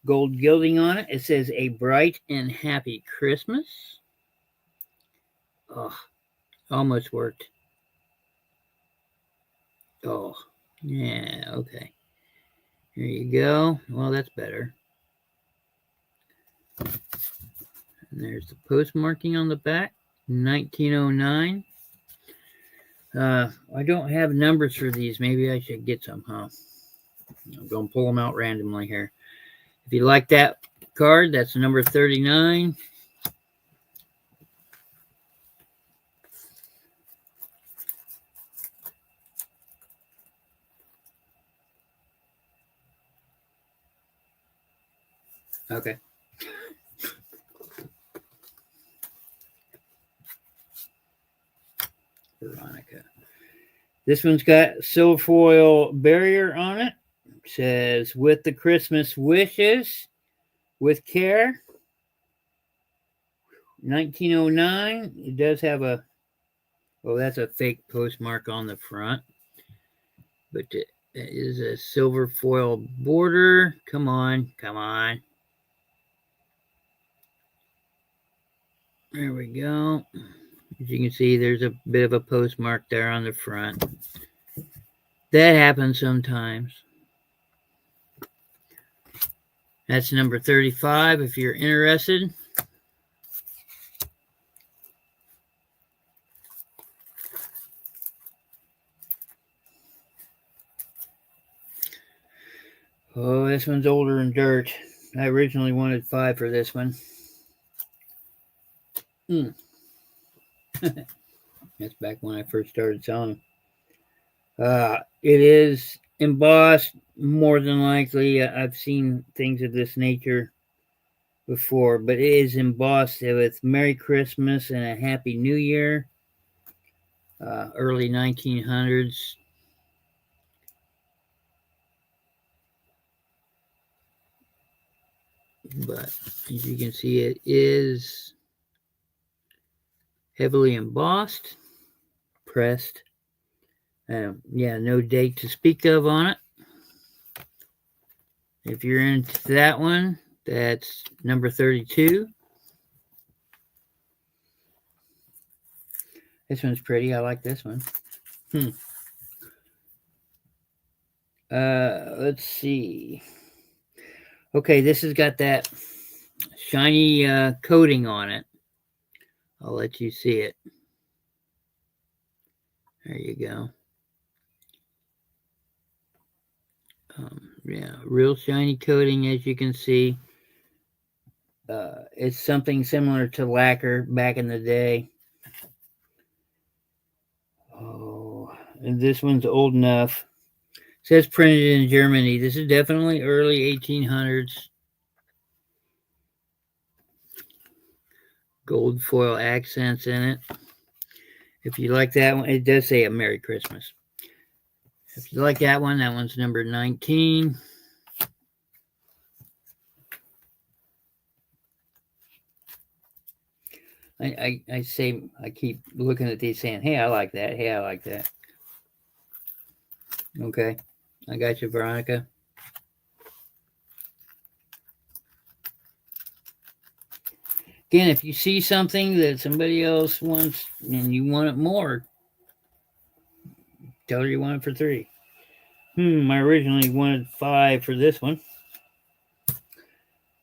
gilding on it. It says a bright and happy Christmas. Oh, almost worked. Oh, yeah, okay. Here you go. Well, that's better. And there's the postmarking on the back, 1909. I don't have numbers for these. Maybe I should get some, huh? I'm going to pull them out randomly here. If you like that card, that's number 39. Okay. Veronica. This one's got silver foil barrier on it. It says, with the Christmas wishes, with care. 1909. It does have a, oh, that's a fake postmark on the front. But it is a silver foil border. Come on, come on. There we go. As you can see, there's a bit of a postmark there on the front. That happens sometimes. That's number 35 if you're interested. Oh, this one's older than dirt. I originally wanted 5 for this one. That's back when I first started selling them. It is embossed, more than likely. I've seen things of this nature before, but it is embossed with Merry Christmas and a Happy New Year. Early 1900s. But as you can see, it is heavily embossed, pressed. Yeah, no date to speak of on it. If you're into that one, that's number 32. This one's pretty. I like this one. Let's see. Okay, this has got that shiny coating on it. I'll let you see it. There you go. Yeah, real shiny coating, as you can see. It's something similar to lacquer back in the day. Oh, and this one's old enough. It says printed in Germany. This is definitely early 1800s. Gold foil accents in it. If you like that one, it does say a Merry Christmas. If you like that one's number 19. I say, I keep looking at these saying, hey, I like that. Hey, I like that. Okay. I got you, Veronica. Again, if you see something that somebody else wants and you want it more, tell her you want it for 3. I originally wanted 5 for this one.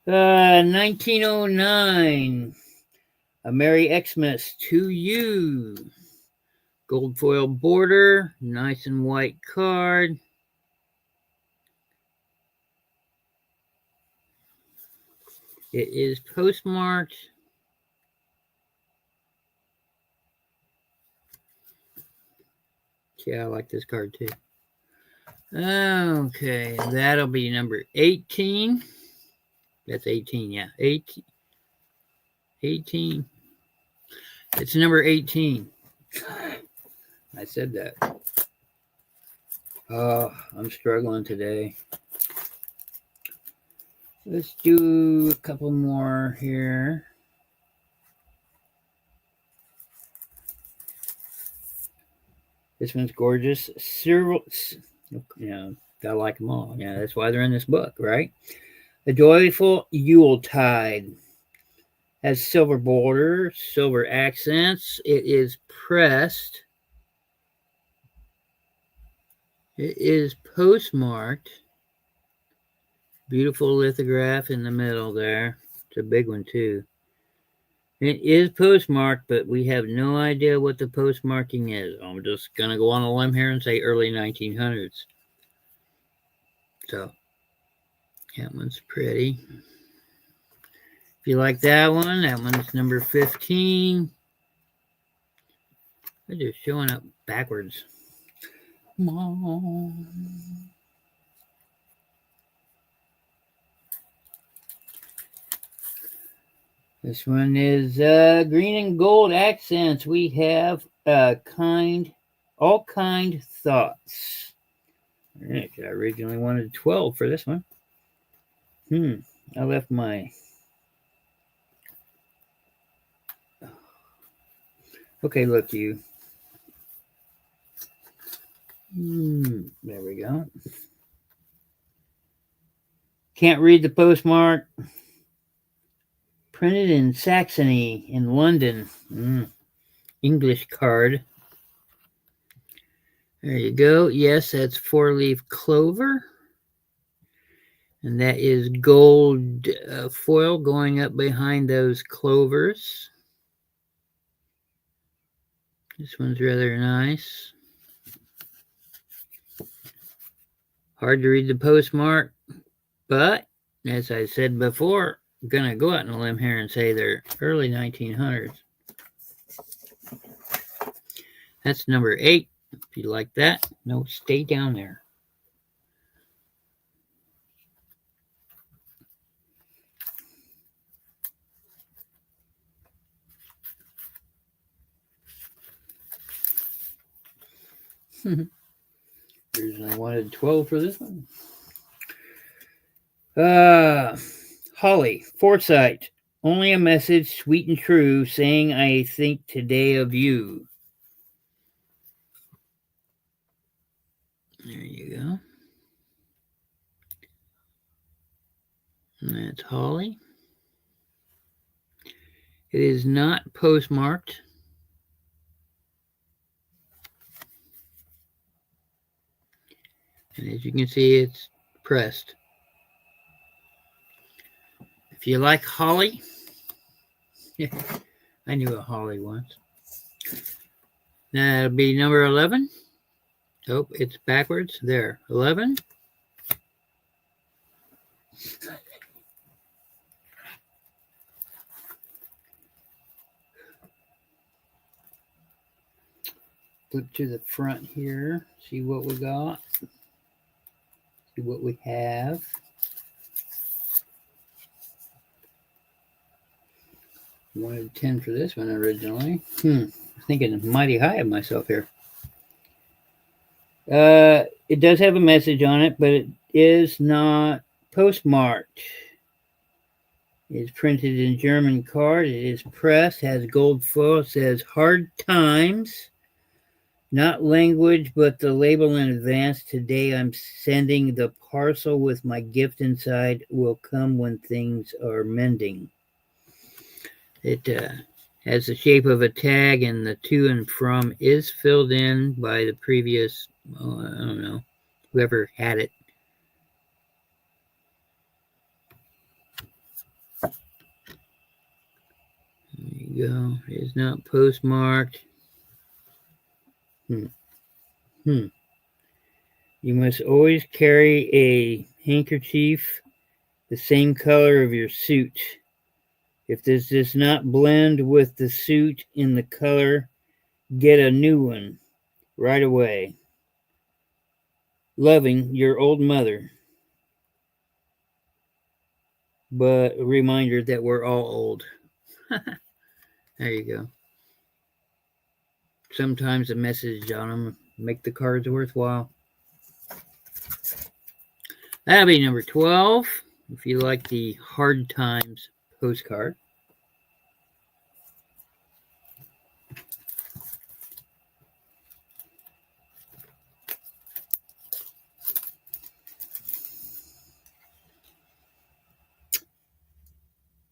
1909. A Merry Xmas to you. Gold foil border, nice and white card. It is postmarked. Yeah, I like this card too. Okay, that'll be number 18. That's 18, yeah. 18. 18. It's number 18. I said that. Oh, I'm struggling today. Let's do a couple more here. This one's gorgeous. Yeah, gotta like them all. Yeah, that's why they're in this book, right? A joyful Yuletide. Has silver border, silver accents. It is pressed. It is postmarked. Beautiful lithograph in the middle there. It's a big one too. It is postmarked, but we have no idea what the postmarking is. I'm just going to go on a limb here and say early 1900s. So, that one's pretty. If you like that one's number 15. They're just showing up backwards. Mom. This one is green and gold accents. We have all kind thoughts. All right, I originally wanted 12 for this one. I left my... Okay, look, you. There we go. Can't read the postmark. Printed in Saxony in London. English card. There you go. Yes, that's 4-leaf clover. And that is gold foil going up behind those clovers. This one's rather nice. Hard to read the postmark, but as I said before, I'm going to go out on a limb here and say they're early 1900s. That's number 8. If you like that, no, stay down there. Originally wanted 12 for this one. Holly, foresight. Only a message, sweet and true, saying I think today of you. There you go. And that's Holly. It is not postmarked. And as you can see, it's pressed. If you like holly, I knew a holly once. That'll be number 11. Oh, it's backwards. There, 11. Flip to the front here. See what we got. See what we have. Wanted 10 for this one originally. I'm thinking mighty high of myself here. It does have a message on it, but it is not postmarked. It's printed in German card. It is pressed, has gold foil. It says hard times. Not language, but the label in advance. Today I'm sending the parcel with my gift inside. Will come when things are mending. It has the shape of a tag, and the to and from is filled in by the previous, I don't know, whoever had it. There you go. It is not postmarked. You must always carry a handkerchief the same color of your suit. If this does not blend with the suit in the color, get a new one. right away. Loving your old mother. But a reminder that we're all old. There you go. Sometimes a message on them make the cards worthwhile. That'll be number 12. If you like the hard times postcard.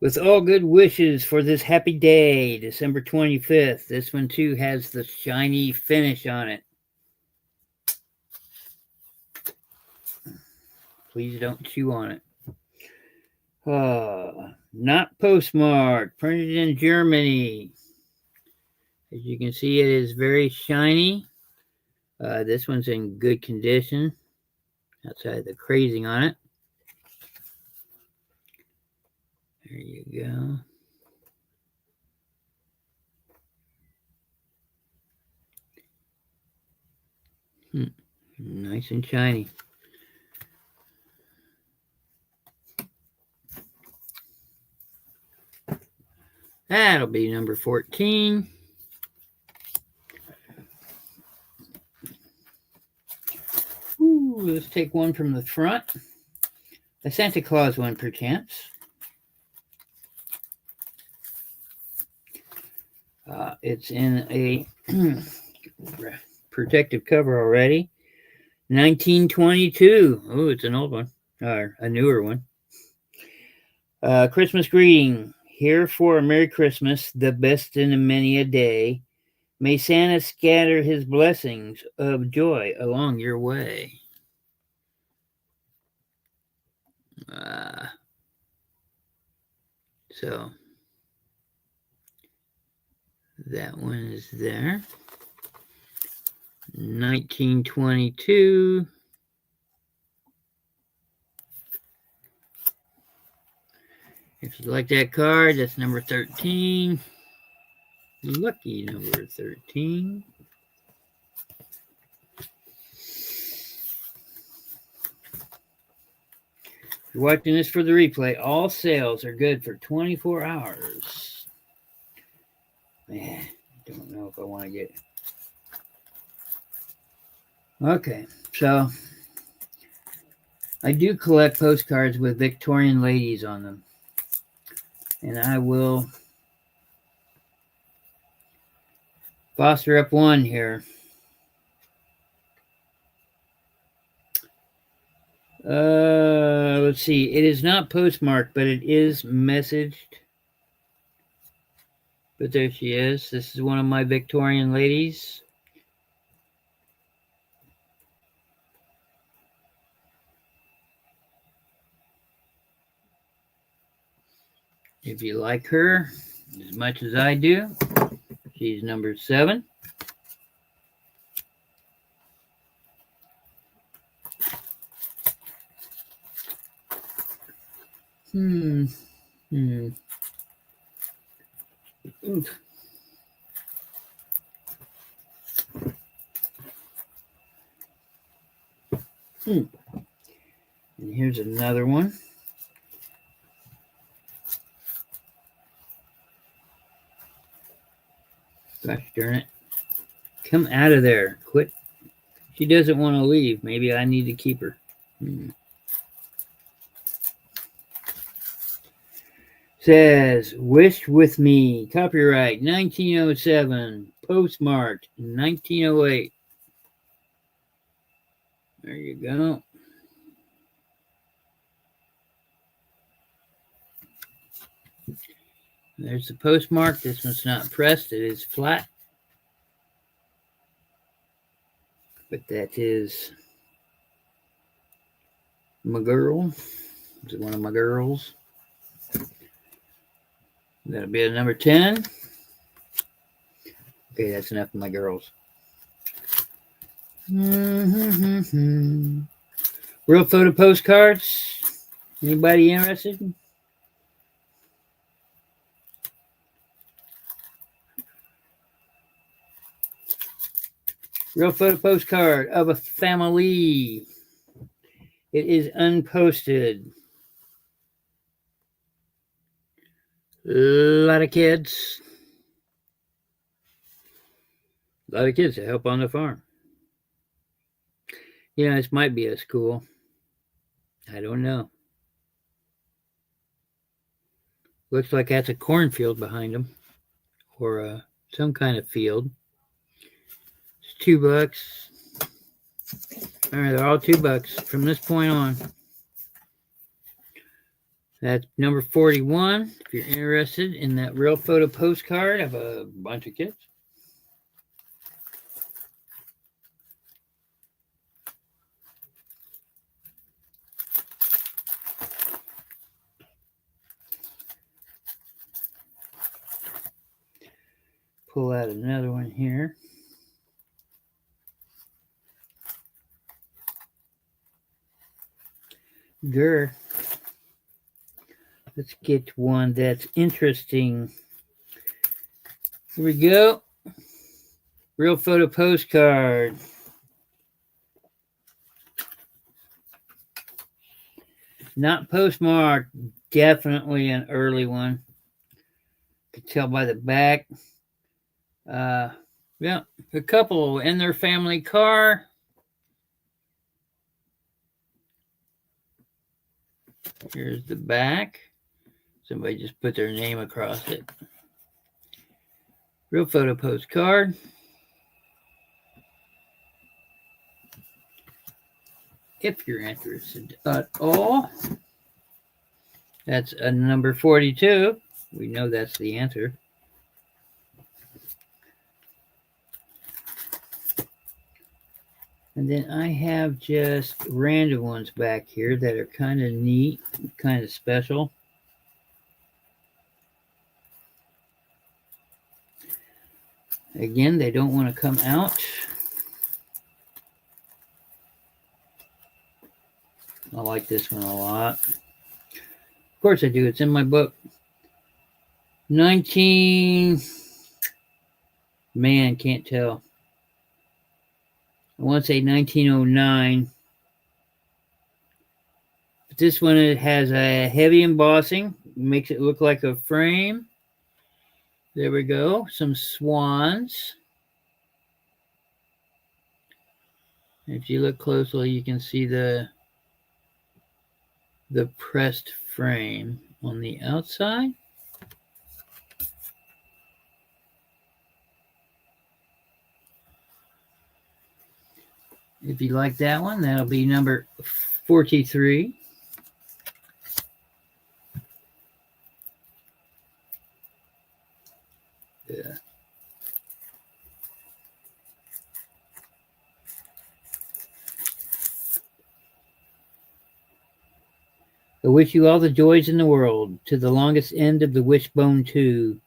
With all good wishes for this happy day, December 25th. This one too has the shiny finish on it. Please don't chew on it. Not postmarked, printed in Germany. As you can see, it is very shiny. This one's in good condition, outside the crazing on it. There you go. Nice and shiny. That'll be number 14. Ooh, let's take one from the front. The Santa Claus one, perchance. It's in a protective cover already. 1922. Oh, it's an old one, or a newer one. Christmas greeting. Here for a Merry Christmas, the best in many a day. May Santa scatter his blessings of joy along your way. So that one is there. 1922. If you like that card, that's number 13. Lucky number 13. If you're watching this for the replay, all sales are good for 24 hours. Man, don't know if I want to get... Okay, so I do collect postcards with Victorian ladies on them. And I will foster up one here. Let's see. It is not postmarked, but it is messaged. But there she is. This is one of my Victorian ladies. If you like her as much as I do, she's number 7. Oof. And here's another one. Gosh darn it. Come out of there. Quit. She doesn't want to leave. Maybe I need to keep her. Says, wish with me. Copyright 1907. Postmarked 1908. There you go. There's the postmark. This one's not pressed. It is flat. But that is my girl. It's one of my girls. That'll be a number 10. Okay, that's enough of my girls. Real photo postcards. Anybody interested? Real photo postcard of a family. It is unposted. A lot of kids. A lot of kids that help on the farm. You know, this might be a school. I don't know. Looks like that's a cornfield behind them, or some kind of field. It's $2. All right, they're all $2 from this point on. That's number 41. If you're interested in that real photo postcard of a bunch of kids. Pull out another one here. Grr. Let's get one that's interesting. Here we go. Real photo postcard. Not postmarked. Definitely an early one. You can tell by the back. Yeah, a couple in their family car. Here's the back. Somebody just put their name across it. Real photo postcard. If you're interested at all. That's a number 42. We know that's the answer. And then I have just random ones back here that are kind of neat, kind of special. Again, they don't want to come out. I like this one a lot. Of course I do. It's in my book. Man, can't tell. I want to say 1909. But this one, it has a heavy embossing. Makes it look like a frame. There we go. Some swans. If you look closely, you can see the pressed frame on the outside. If you like that one, that'll be number 43. Yeah. I wish you all the joys in the world, to the longest end of the wishbone too.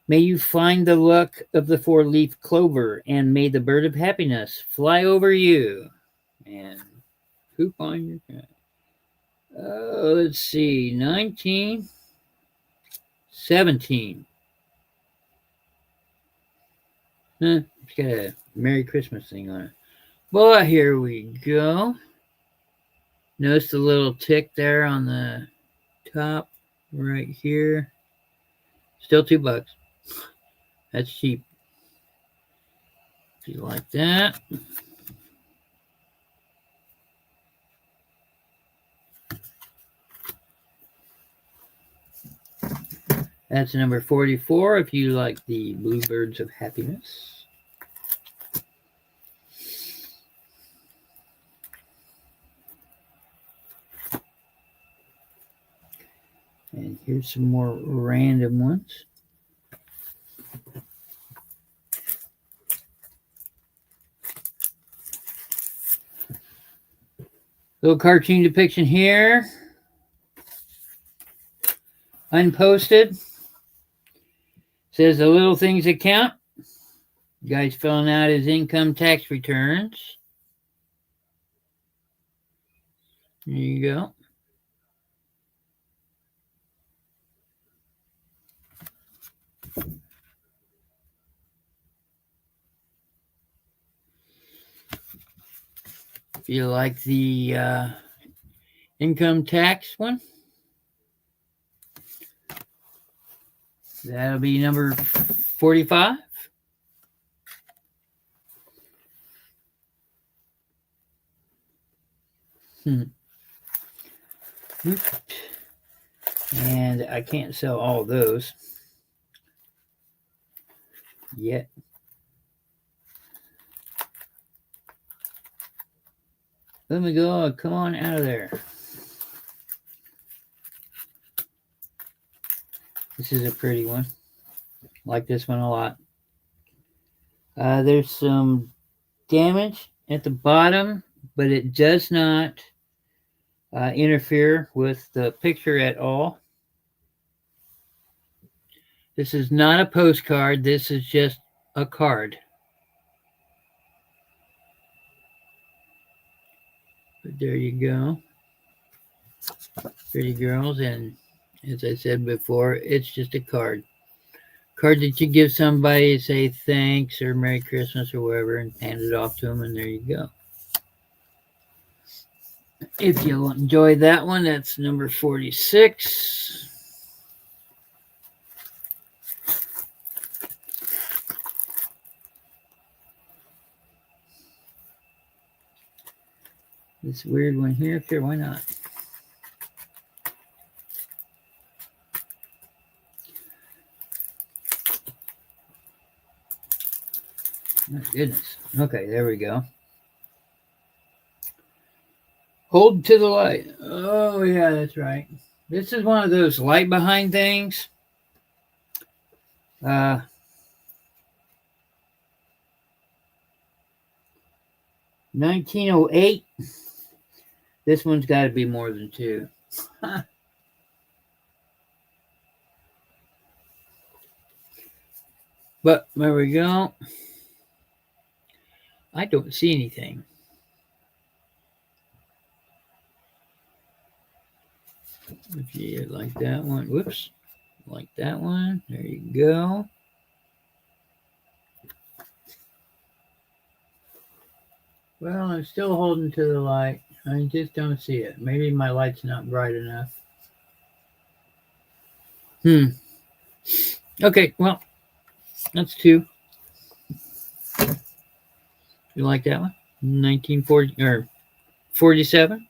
May you find the luck of the four-leaf clover, and may the bird of happiness fly over you. And poop on your head. Let's see, 1917. It's got a Merry Christmas thing on it. Well, here we go. Notice the little tick there on the top right here. Still $2. That's cheap. If you like that. That's number 44 if you like the Bluebirds of Happiness. And here's some more random ones. Little cartoon depiction here. Unposted. Says the little things that count. Guy's filling out his income tax returns. There you go. If you like the income tax one, that'll be number 45. And I can't sell all of those yet. Let me go. Come on out of there. This is a pretty one. I like this one a lot. There's some damage at the bottom, but it does not interfere with the picture at all. This is not a postcard. This is just a card. But there you go. Pretty girls, and as I said before, it's just a card. Card that you give somebody, say thanks or Merry Christmas or whatever, and hand it off to them, and there you go. If you enjoyed that one, that's number 46. This weird one here, sure, why not? My goodness. Okay, there we go. Hold to the light. Oh, yeah, that's right. This is one of those light behind things. 1908. This one's got to be more than 2. But there we go. I don't see anything. If you like that one, whoops, like that one, there you go. Well, I'm still holding to the light. I just don't see it. Maybe my light's not bright enough. Okay, well, that's 2. You like that one? 1940 or 47?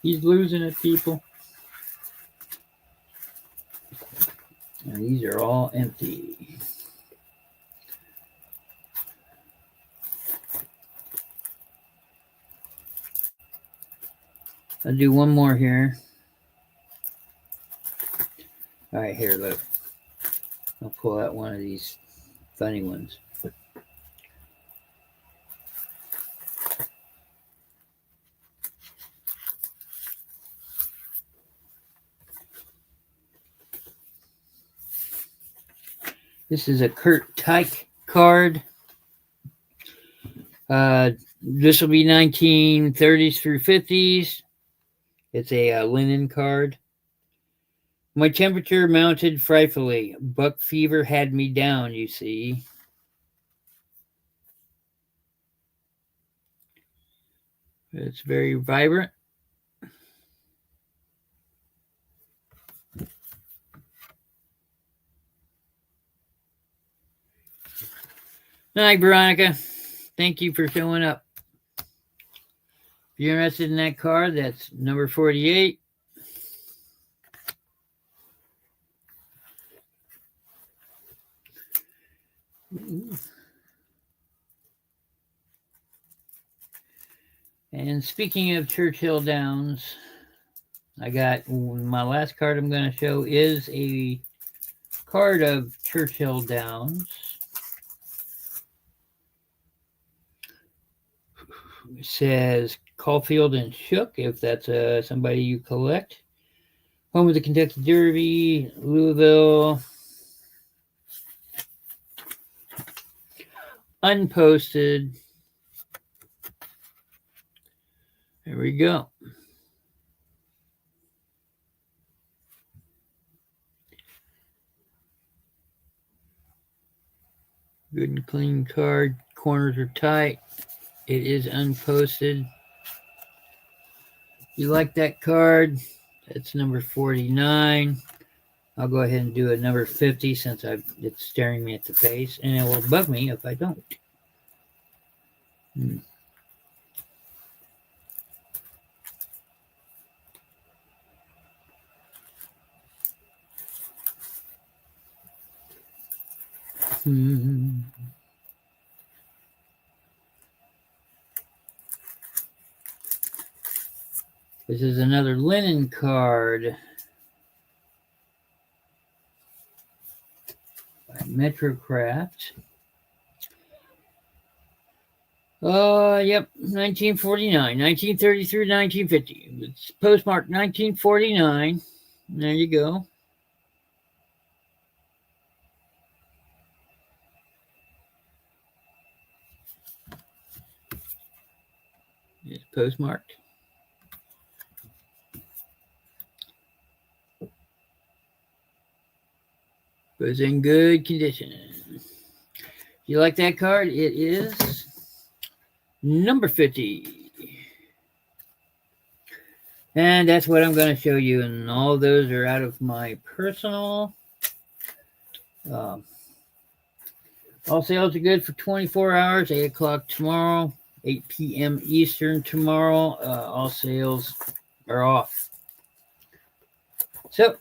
He's losing it, people. And these are all empty. I'll do one more here. All right, here, look. I'll pull out one of these funny ones. This is a Kurt Tyke card. This will be 1930s through 50s. It's a linen card. My temperature mounted frightfully. Buck fever had me down, you see. It's very vibrant. Night, Veronica. Thank you for showing up. If you're interested in that card, that's number 48. And speaking of Churchill Downs, I got my last card I'm going to show is a card of Churchill Downs. It says Caulfield and Shook, if that's somebody you collect. Home of the Kentucky Derby, Louisville. Unposted. There we go. Good and clean card. corners are tight. It is unposted. You like that card? That's number 49. I'll go ahead and do a number 50 since it's staring me at the face, and it will bug me if I don't. This is another linen card by Metrocraft. Yep, 1949, 1933, 1950. It's postmarked 1949. There you go. It's postmarked. But it's in good condition. You like that card? It is number 50. And that's what I'm going to show you. And all those are out of my personal. All sales are good for 24 hours, 8 o'clock tomorrow, 8 p.m. Eastern tomorrow. All sales are off. So,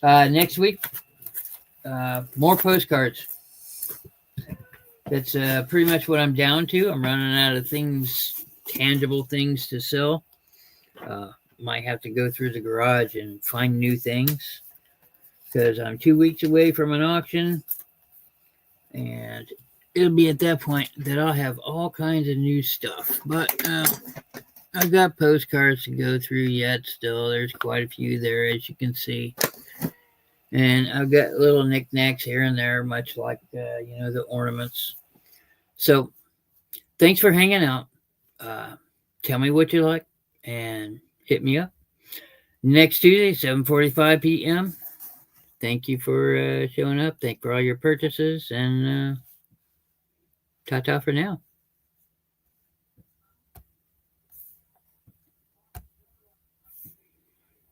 next week, more postcards. That's pretty much what I'm down to. I'm running out of things, tangible things to sell. Might have to go through the garage and find new things because I'm 2 weeks away from an auction. And it'll be at that point that I'll have all kinds of new stuff. But I've got postcards to go through yet still. There's quite a few there, as you can see. And I've got little knickknacks here and there, much like, the ornaments. So thanks for hanging out. Tell me what you like and hit me up. Next Tuesday, 7:45 p.m. Thank you for showing up. Thank you for all your purchases. And ta-ta for now.